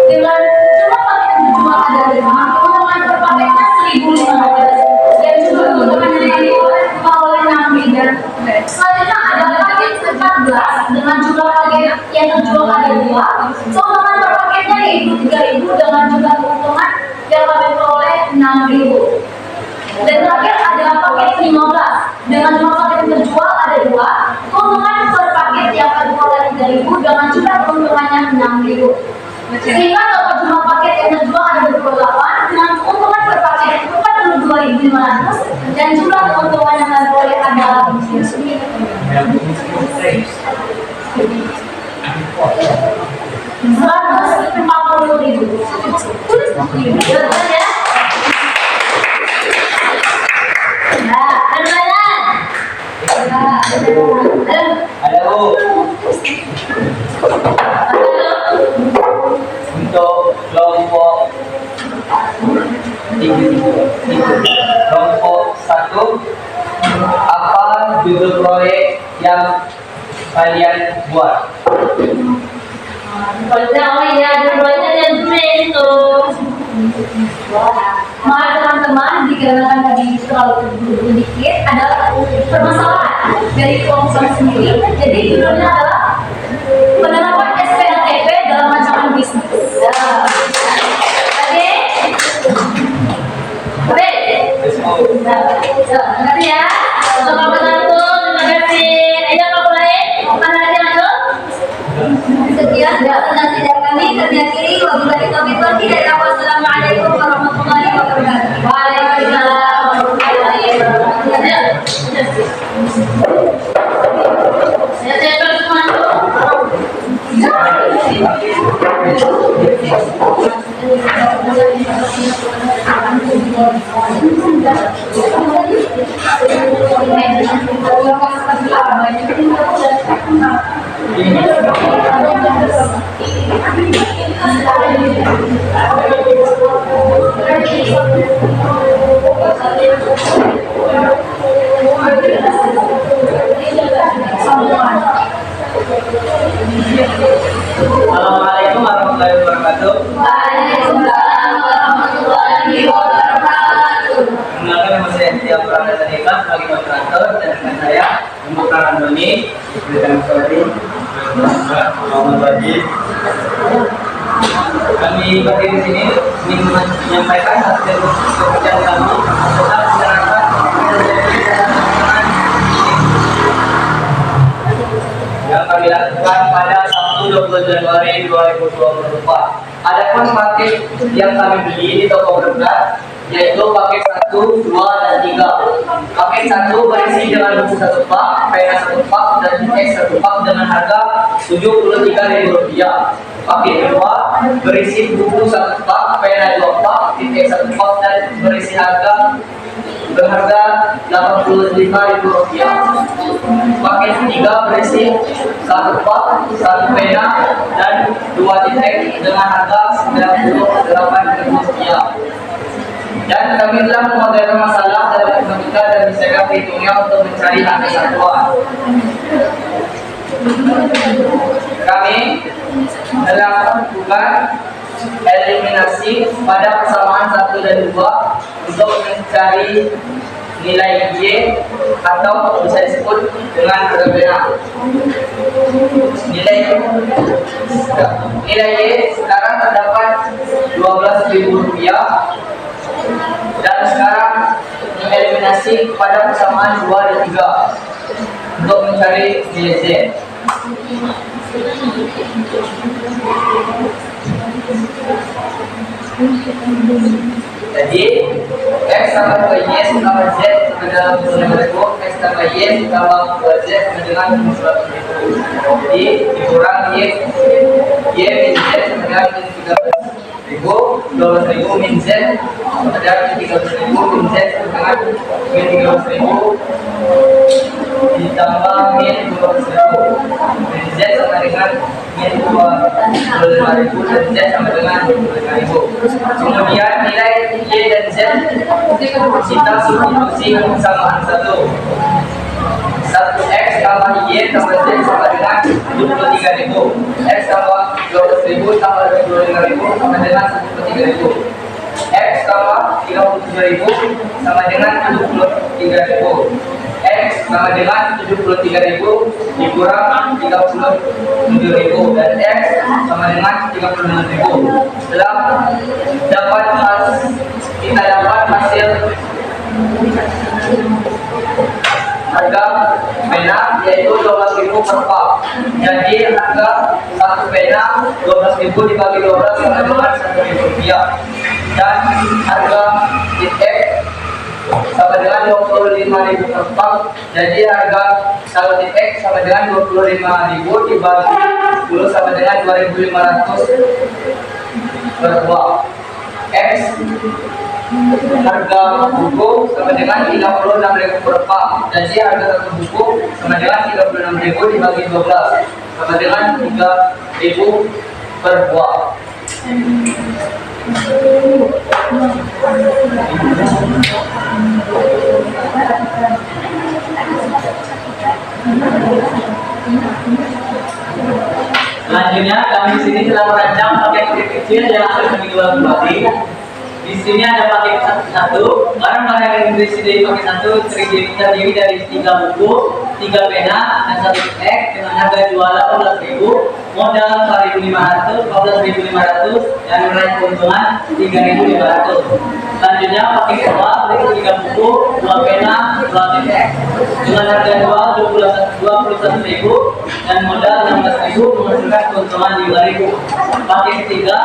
dengan jumlah paket yang terjual ada 5, keuntungan per paketnya 1.500 dan jumlah keuntungan yang diperoleh 6.000. Selanjutnya ada paket 14 dengan jumlah paket yang terjual ada 2, keuntungan per paketnya yaitu 3.000 dengan jumlah keuntungan yang kami peroleh 6.000. Dan terakhir ada paket 15 dengan jumlah paket yang terjual ada 2, keuntungan per paket yang kami peroleh 3.000 dengan jumlah keuntungannya 6.000. Sehingga total jumlah paket yang terjual ada 28 dengan keuntungan per paket 42.500 dan jumlah keuntungan yang kami peroleh adalah 140.000. Jelas ya? Nah, Ada Bu. Untuk kelompok 3 Kelompok 1, apa judul proyek yang kalian buat? Oh iya, judulnya yang itu. Maaf teman-teman, dikarenakan tadi terlalu sedikit adalah permasalahan dari kelompok sendiri. Jadi judulnya adalah penerapan SPLTP dalam rancangan bisnis. Oke, terima kasih ya. Untuk kelompok 1, terima kasih. Ayo kelompok lain, mau mana lagi lanjut? Sekian presentasi dari kami. Kami akhiri. Wabillahi taufiq wal hidayah. Wassalamualaikum warahmatullahi wabarakatuh. Waalaikumsalam warahmatullahi wabarakatuh. Saya terus Assalamualaikum warahmatullahi wabarakatuh. Waalaikumsalam warahmatullahi wabarakatuh. Perkenalkan, nama saya Tia Pradana Deka sebagai moderator, dan dengan saya Muhammad Doni, Bidang Sorry, Muhammad Wajib. Kami berdiri di sini ingin menyampaikan hasil pekerjaan kami tentang menerapkan yang kami lakukan pada Sabtu 20 Januari 2024. Adapun paket yang kami beli di toko berkat yaitu paket 1, 2, dan 3. Paket 1 berisi dengan buku 1 pak, pena 1 pak, dan teks 1 pak dengan harga Rp73.000. Paket 2 berisi buku 1 pak, pena 2 pak, teks 1 pak, dan berisi berharga Rp85.000. Paket 3 berisi 1 pak, 1 pena, dan 2 titik dengan harga Rp98.000. Dan kami telah memodalkan masalah dalam matematika dan bisa perhitungnya untuk mencari angka satuan. Kami telah melakukan eliminasi pada persamaan 1 dan 2 untuk mencari nilai Y atau bisa disebut dengan perbedaan. Nilai Y sekarang terdapat Rp12.000 dan sekarang eliminasi pada persamaan 2 dan 3 untuk mencari nilai Z. Jadi X tambah 2Y tambah Z sama dengan 20.000, X tambah Y tambah 2Z sama dengan 100.000. Jadi dikurang Y min Z sama dengan 13.000, 12.000 min Z sama dengan 13.000, min Z sama dengan min 13.000 ditambah min 12.000, min Z sama dengan min 25.000 dan Z sama dengan 25.000. Kemudian nilai Y dan Z kita substitusi kesamaan 1x tambah Y tambah Z sama dengan 73.000, X tambah 12.000 tambah 25.000 sama dengan 73.000, X tambah 37.000 sama dengan 73.000, X sama dengan 73.000 dikurang 37.000 dan X sama dengan 36.000. Setelah kita dapat hasil harga pena yaitu 12.000 per pak. Jadi harga 1 pena 12.000 dibagi 12 sama dengan Rp1.000 dan harga titik sama dengan 25.000 per pak. Jadi harga satu titik sama dengan 25.000 dibagi 10 sama dengan 2.500 per buah. X harga buku sama dengan 36.000 per pak. Jadi harga satu buku sama dengan 36.000 dibagi 12 sama dengan 3.000 per buah. Selanjutnya kami di sini telah merancang paket kecil yang akan kami jual kembali. Di sini ada paket satu. Barang-barang yang berisi dari paket satu terdiri dari 3 buku, 3 pena, dan 1 teks dengan harga jual 18.000, modal 4.500, 14.500, dan nilai keuntungan 3.500. Selanjutnya paket kedua berisi 3 buku, 2 pena, 2 teks dengan harga jual 21.000 dan modal 16.000 menghasilkan keuntungan 5.000. Paket ketiga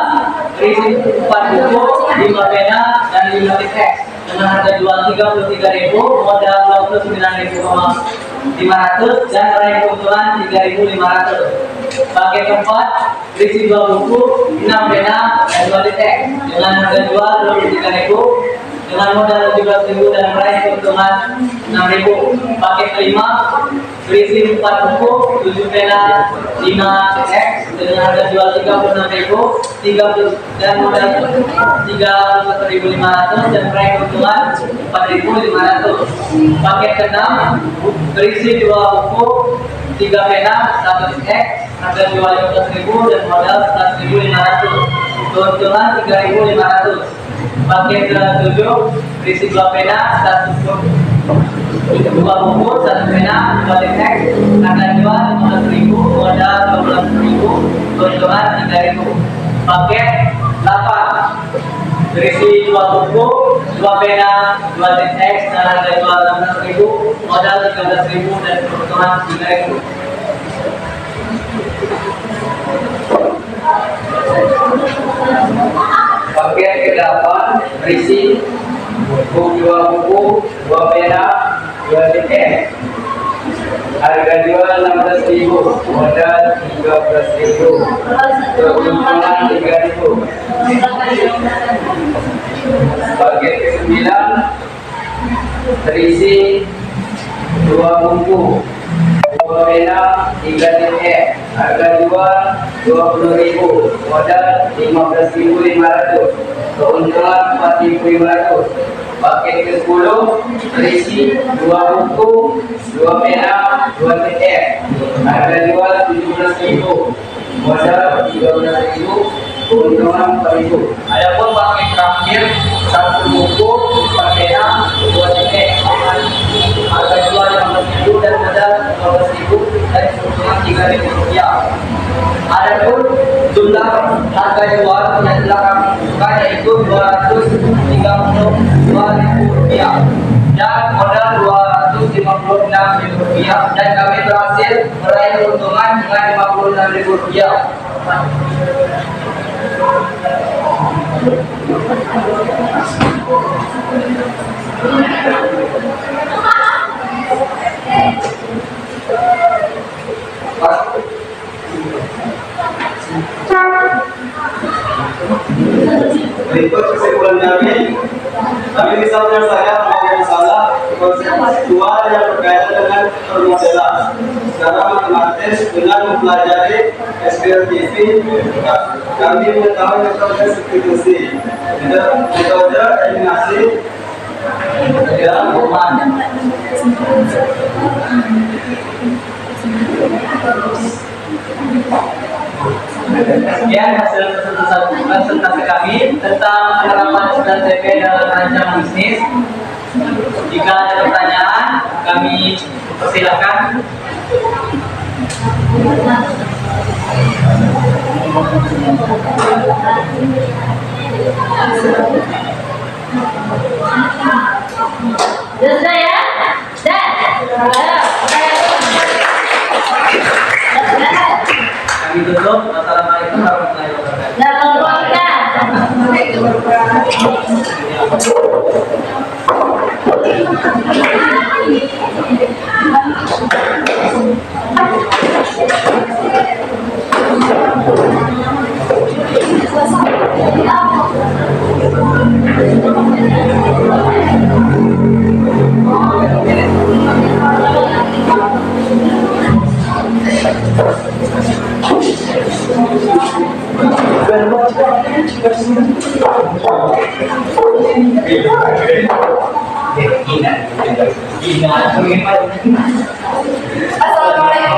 berisi 4 buku, 5 pena, dan 5 teks dengan harga jual 33.000, modal 29.500 dan nilai keuntungan 3.500. Paket keempat berisi 2 buku, 6 pena, dan 2 teks dengan harga jual 23.000 dengan modal 17.000 dan nilai keuntungan 6.000. Paket kelima berisi 4 buku, 7 pena, 5 teks dengan harga jual 36.000 dan modal 31.500 dan nilai keuntungan 4.500. Paket keenam berisi 2 buku, 3 pena, 1 teks harga jual 15.000 dan modal 11.500, keuntungan 3.500. Paket ke-7 berisi 2 pena, 1 buku, 1 pena, 2 teks harga jual 15.000, modal 12.000, keuntungan 3.000. Paket 8 berisi 2 buku, 2 pena, 2 teks dan harga jual 16.000, modal 13.000 dan keuntungan 3.000. Paket ke-8 berisi 2 buku, 2 pena, 2 teks harga jual 16.000, modal 13.000, keuntungan 3.000. Paket ke-9 berisi 2 buku, 2 pena, 3 teks harga jual 20.000, modal 15.500, keuntungan 4.500. Paket ke-10 berisi 2 buku, 2 pena, 2 teks harga jual 17.000, modal 13.000, keuntungan 4.000. Adapun paket terakhir 1 buku, 4 pena, 2 teks harga jual 15.000 dan modal 12.000 dan keuntungan 3.000 rupiah. Adapun jumlah harga jual yang telah kami tentukan yaitu 232.000 rupiah dan modal 256.000 rupiah dan kami berhasil meraih keuntungan dengan 56.000 rupiah. Berikut kesimpulan kami bisa menyelesaikan masalah konseptual yang berkaitan dengan permodelan secara matematis dengan mempelajari SPLTV. Kami mengetahui metode substitusi, metode eliminasi dalam perumahan. Sekian hasil presentasi kami tentang penerapan 9TP dalam rancang bisnis. Jika ada pertanyaan, kami persilakan. Sudah ya? Sudah? Kami tutup. Wassalamualaikum warahmatullahi wabarakatuh. Nah, kalau Assalamualaikum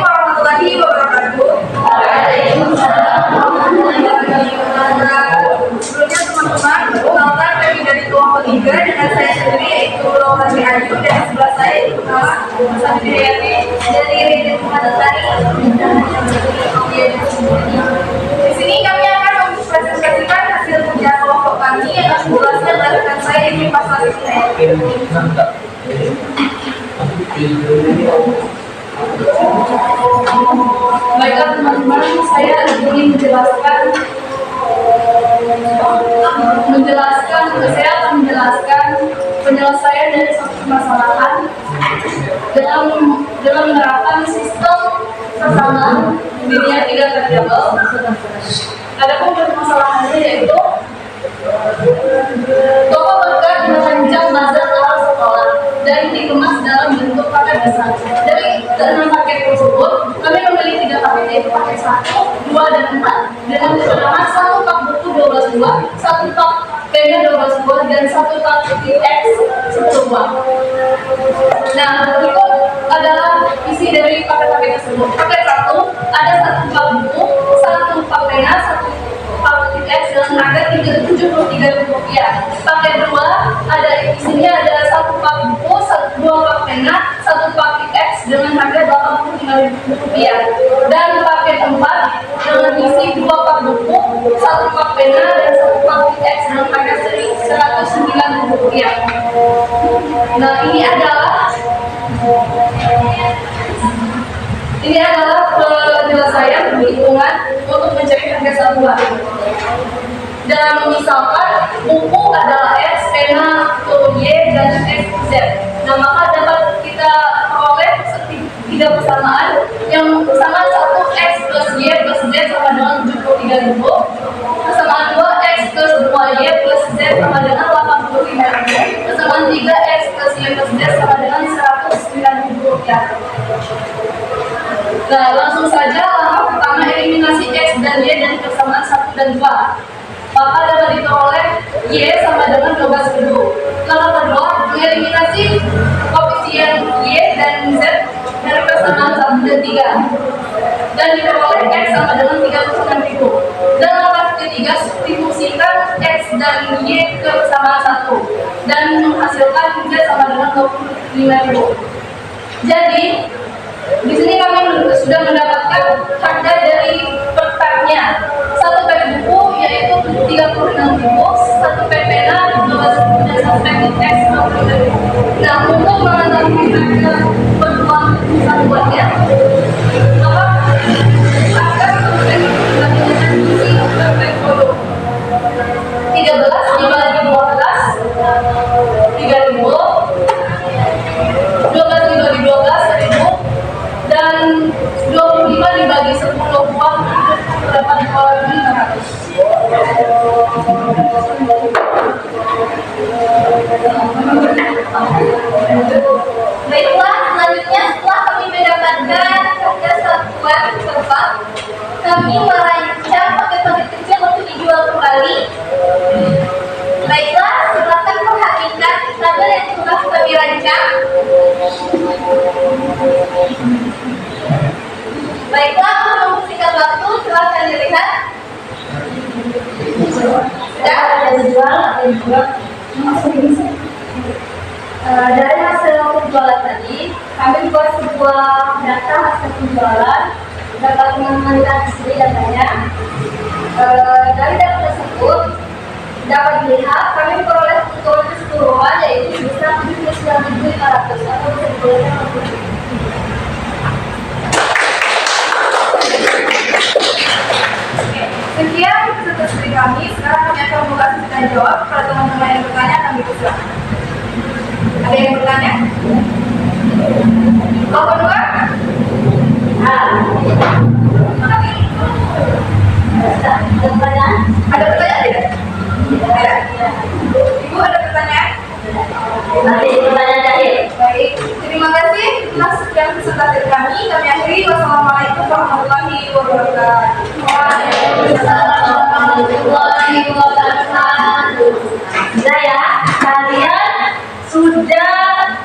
warahmatullahi wabarakatuh. Sebelumnya teman-teman, perkenalkan kami dari kelompok 3 dengan saya sendiri yaitu Laura Ayu, dan di sebelah saya itu Sandi Dewi dari Region Sumatera. Di sini kami akan mempresentasikan hasil kerja kelompok kami yang akan dijelaskan oleh rekan saya di pasal ini. Baiklah teman-teman, saya ingin menjelaskan penyelesaian dari suatu permasalahan dengan menerapkan sistem persamaan linear 3 variabel. Adapun permasalahannya yaitu toko berkat memanjang bazar dalam sekolah dan dikemas dalam bentuk paket besar. Dari ke-6 paket tersebut, kami memilih 3 paket, yaitu paket 1, 2, dan 4 dengan keterangan 1 pak buku 12 buah, 1 pak pena 12 buah, dan 1 pak X 10 buah. Nah, berikut adalah isi dari paket-paket tersebut. Paket 1 ada 1 pak buku, 1 pak pena, 1 pak X dengan harga Rp73.000. Paket 2 ada isinya ada 1 pak buku, 2 pak pena, 1 pak X dengan harga Rp85.000. Dan paket 4 dengan isi 2 pak buku, 1 pak pena, dan 1 pak X dengan harga Rp109.000. Nah, ini adalah penyelesaian perhitungan untuk mencari harga satuan. Dan misalkan buku adalah X, pena atau Y, dan X, Z. Nah, maka dapat kita peroleh 3 persamaan yang persamaan 1 X plus Y plus Z sama dengan 73.000. Persamaan 2 X plus 2Y plus Z sama dengan 85.000. Persamaan 3 X plus Y plus Z sama dengan Rp109.000. Nah, langsung saja langkah pertama eliminasi X dan Y dari persamaan 1 dan 2. Maka dapat diperoleh Y sama dengan 12.000. Langkah kedua, mengeliminasi koefisien Y dan Z dari persamaan 1 dan 3. Dan diperoleh X sama dengan 39.000. Dan langkah ketiga, substitusikan X dan Y ke persamaan 1 dan menghasilkan Z sama dengan 25.000. Jadi, di sini kami sudah mendapatkan harga dari per packnya. 1 pack buku yaitu 36.000, 1 pack pena 12.000, dan 1 pack X 60.000. Nah, untuk mengetahui harga peruang satuannya, maka harga 1 pack dibagi dengan isi per pack produk 13 dibagi 12 3.000, 12 dibagi 12 1.000, dan 25 dibagi 10 buah dapat 2.500. Baiklah, selanjutnya setelah kami mendapatkan harga satuan tempat, kami merancang paket-paket kecil untuk dijual kembali. Baiklah, silakan perhatikan tabel yang sudah kami rancang. Baiklah, untuk mempersingkat waktu, silakan dilihat. Sudah ada dijual, ada dijual. Dari hasil penjualan tadi, kami buat sebuah data hasil penjualan. Dapat teman-teman lihat di sini datanya. Dari data tersebut dapat dilihat kami memperoleh keuntungan keseluruhan yaitu sebesar 79.500 atau sebulan. Sekian presentasi dari kami. Sekarang kami akan membuka sesi tanya jawab. Kalau teman-teman yang bertanya, kami persilakan. Ada yang bertanya? Kelompok 2? Ada pertanyaan tidak? Tidak. Ibu ada pertanyaan? Nanti pertanyaan terakhir. Baik, terima kasih atas sekian presentasi dari kami. Kami akhiri. Wassalamualaikum warahmatullahi wabarakatuh. Waalaikumsalam warahmatullahi wabarakatuh. Sudah ya, kalian sudah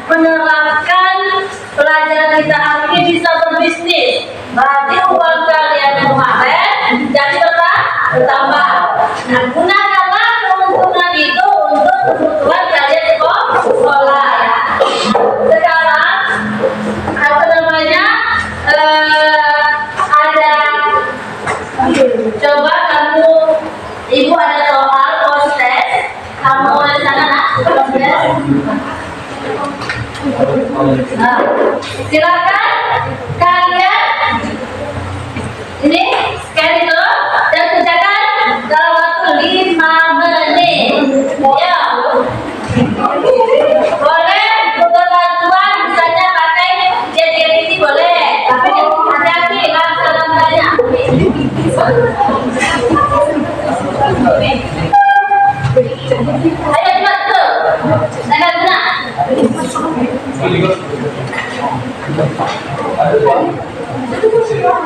menerapkan pelajaran kita hari ini bisa berbisnis. Berarti uang kalian kemarin jadi bertambah. Nah, gunakanlah keuntungan itu untuk kebutuhan kalian di sekolah ya. Sekarang apa namanya? Ada coba kamu ibu ada soal proses kamu di sana nak proses. Nah, silakan kalian ini scan itu dan kerjakan dalam waktu 5 menit. Ya. Boleh butuh bantuan misalnya pakai ChatGPT boleh, tapi hati-hati langkah-langkahnya. Ayo cepat tuh, saya guna.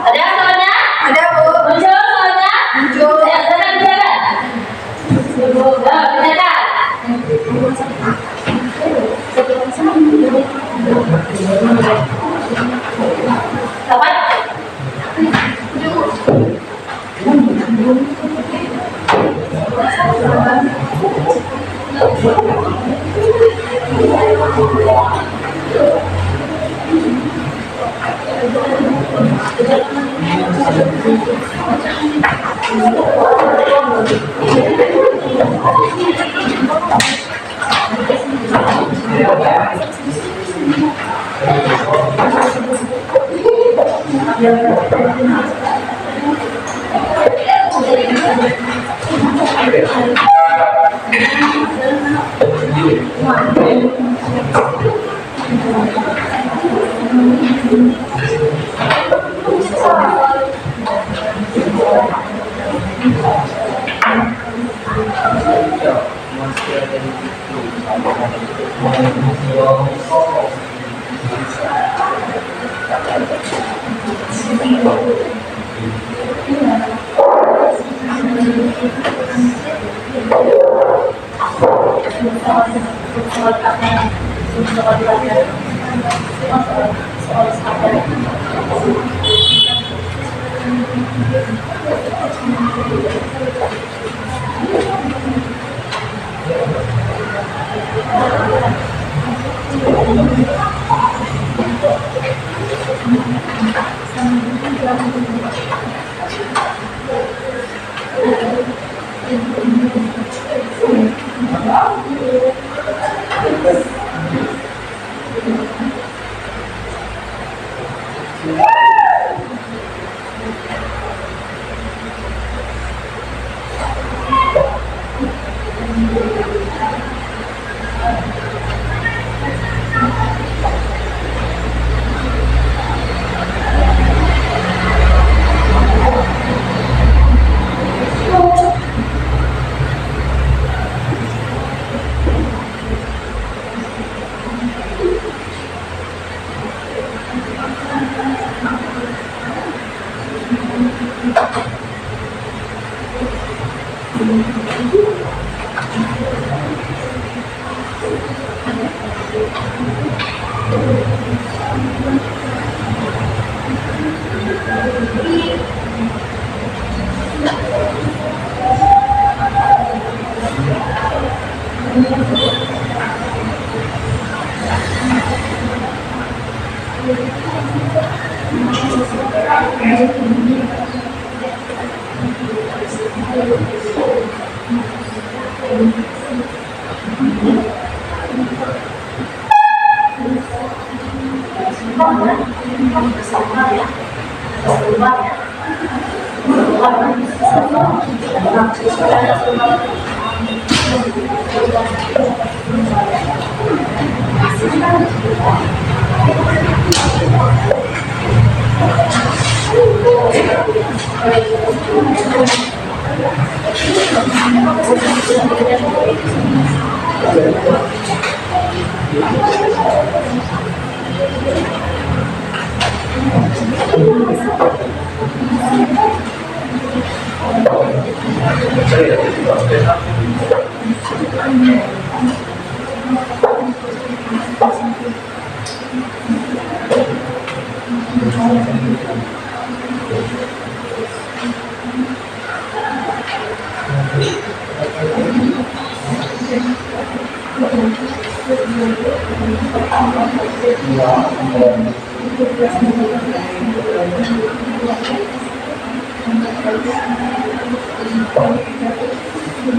Ada soalnya? Ada Bu. Muncul soalnya? Muncul. Ya, silakan kerjakan. Kerjakan. Dapat?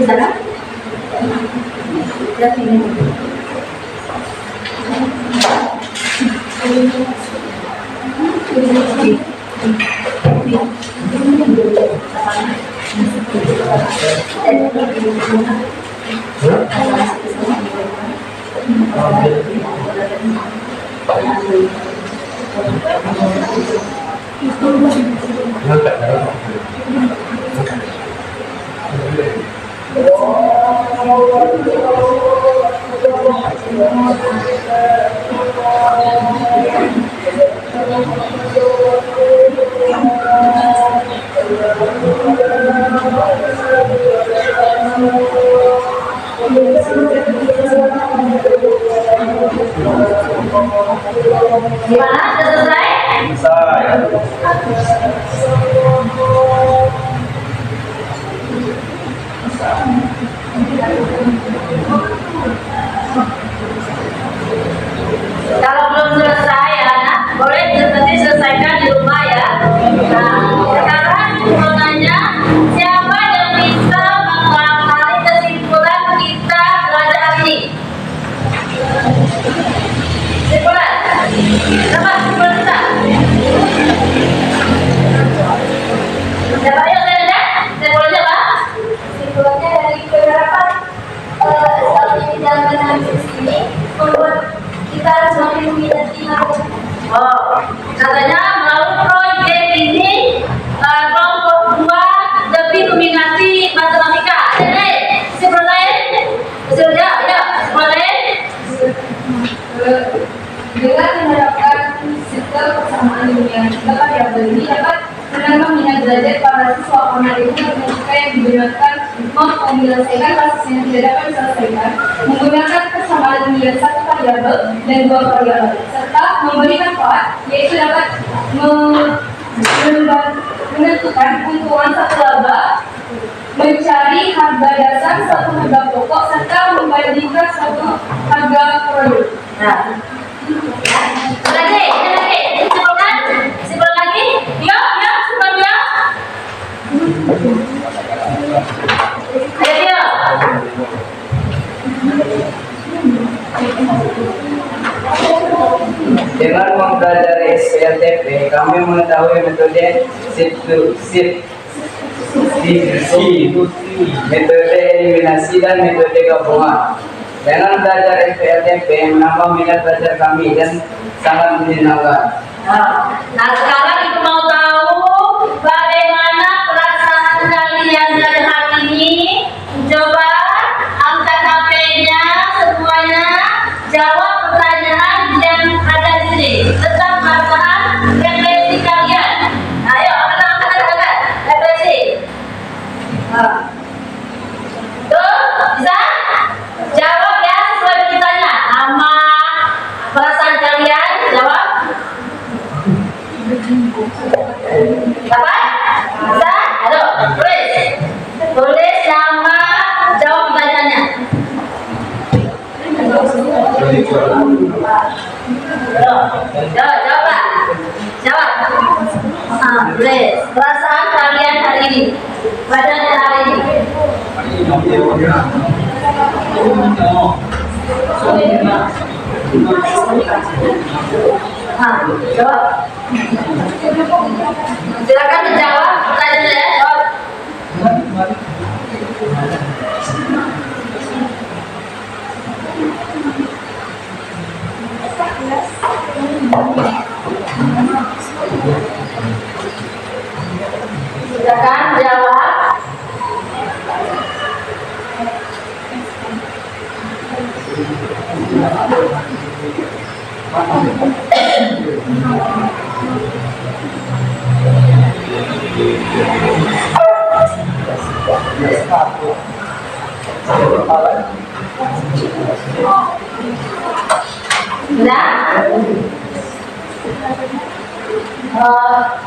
Sana? Ya, sini. Gimana? Sudah selesai? Kalau belum selesai ya, anak, boleh nanti selesaikan di rumah ya. Nah, sekarang pertanyaannya, siapa yang bisa mengangkat kesimpulan kita belajar hari ini? Kesimpulan? Apa kesimpulan kita? Siapa yang saya lihat? Kesimpulannya apa? Kesimpulannya dari penerapan strategi dalam analisis ini membuat kita harus semakin meminati matematika. Oh, katanya melalui proyek ini kelompok 2 lebih meminati matematika. Jadi, kesimpulan lain? Kesimpulan ya, kesimpulan lain? Dengan menerapkan sistem persamaan linear, variabel ini dapat menambah minat belajar para siswa karena itu matematika yang digunakan untuk menyelesaikan kasus yang tidak dapat diselesaikan menggunakan persamaan linear satu variabel dan 2 variabel serta memberi manfaat yaitu dapat menentukan keuntungan satu laba, mencari harga dasar satu harga pokok serta membandingkan satu harga produk. Nah, lagi, kesimpulan, kesimpulan lagi. Ya, kesimpulan ya. Ayo dia. Dengan mempelajari SPLTP, kami mengetahui metode substitusi, metode eliminasi dan metode gabungan. Dengan belajar SPLTP menambah minat belajar kami dan sangat menyenangkan. Nah, sekarang ibu mau tahu bagaimana perasaan kalian dari hari ini? Coba angkat HP-nya semuanya, jawab pertanyaan yang ada di sini tentang perasaan refleksi kalian. Ayo, angkat, refleksi. Tuh, bisa? Jawab ya sesuai ditanya. Nama, perasaan kalian, jawab. Apa? Bisa? Halo, tulis nama, jawab pertanyaannya. Jawab, Pak. Jawab. Tulis. Perasaan kalian hari ini, badannya hari ini. Jawab. Silakan menjawab pertanyaan saya. Jawab. Silakan jawab. Sudah?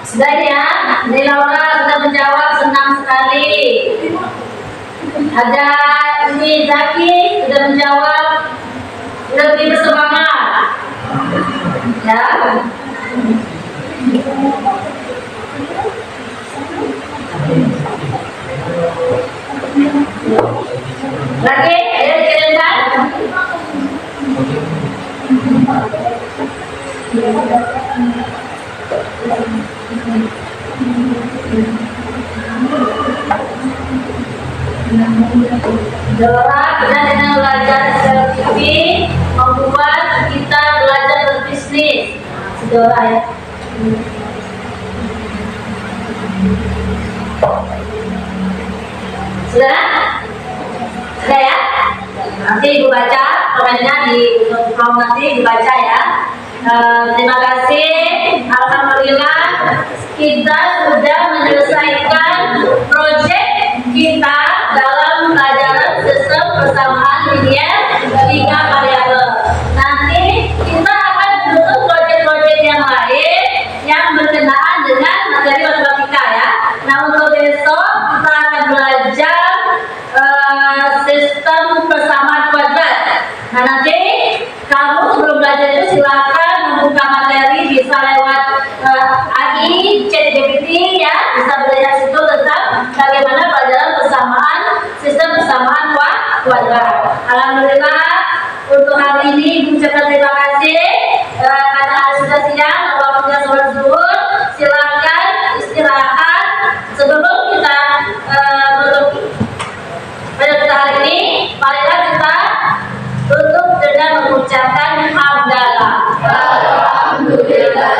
Sudah ini ya, Dek Laura sudah menjawab, senang sekali. Ada ini Zaki sudah menjawab, lebih bersemangat. Ya. Lagi, ayo dikirimkan. Dora benar dengan belajar SLTV membuat kita belajar berbisnis. Dora ya. Sudah? Sudah ya? Nanti Ibu baca komennya di kolom nanti dibaca ya. Terima kasih. Alhamdulillah kita sudah menyelesaikan proyek kita dalam pelajaran sistem persamaan linier 3 variabel. Nanti kita akan menutup proyek-proyek yang lain yang berkenaan dengan materi matematika ya. Nah untuk besok kita akan belajar sistem persamaan kuadrat. Nah nanti kamu sebelum belajar itu silakan membuka materi, bisa lewat AI, ChatGPT ya, bisa belajar situ tentang bagaimana pelajaran persamaan sistem persamaan kuadrat. Alhamdulillah untuk hari ini Ibu ucapkan terima kasih karena hari sudah siang, waktunya sholat zuhur. Silakan istirahat sebelum kita tutup pada hari ini. Marilah kita tutup dengan mengucapkan hamdalah. Alhamdulillah.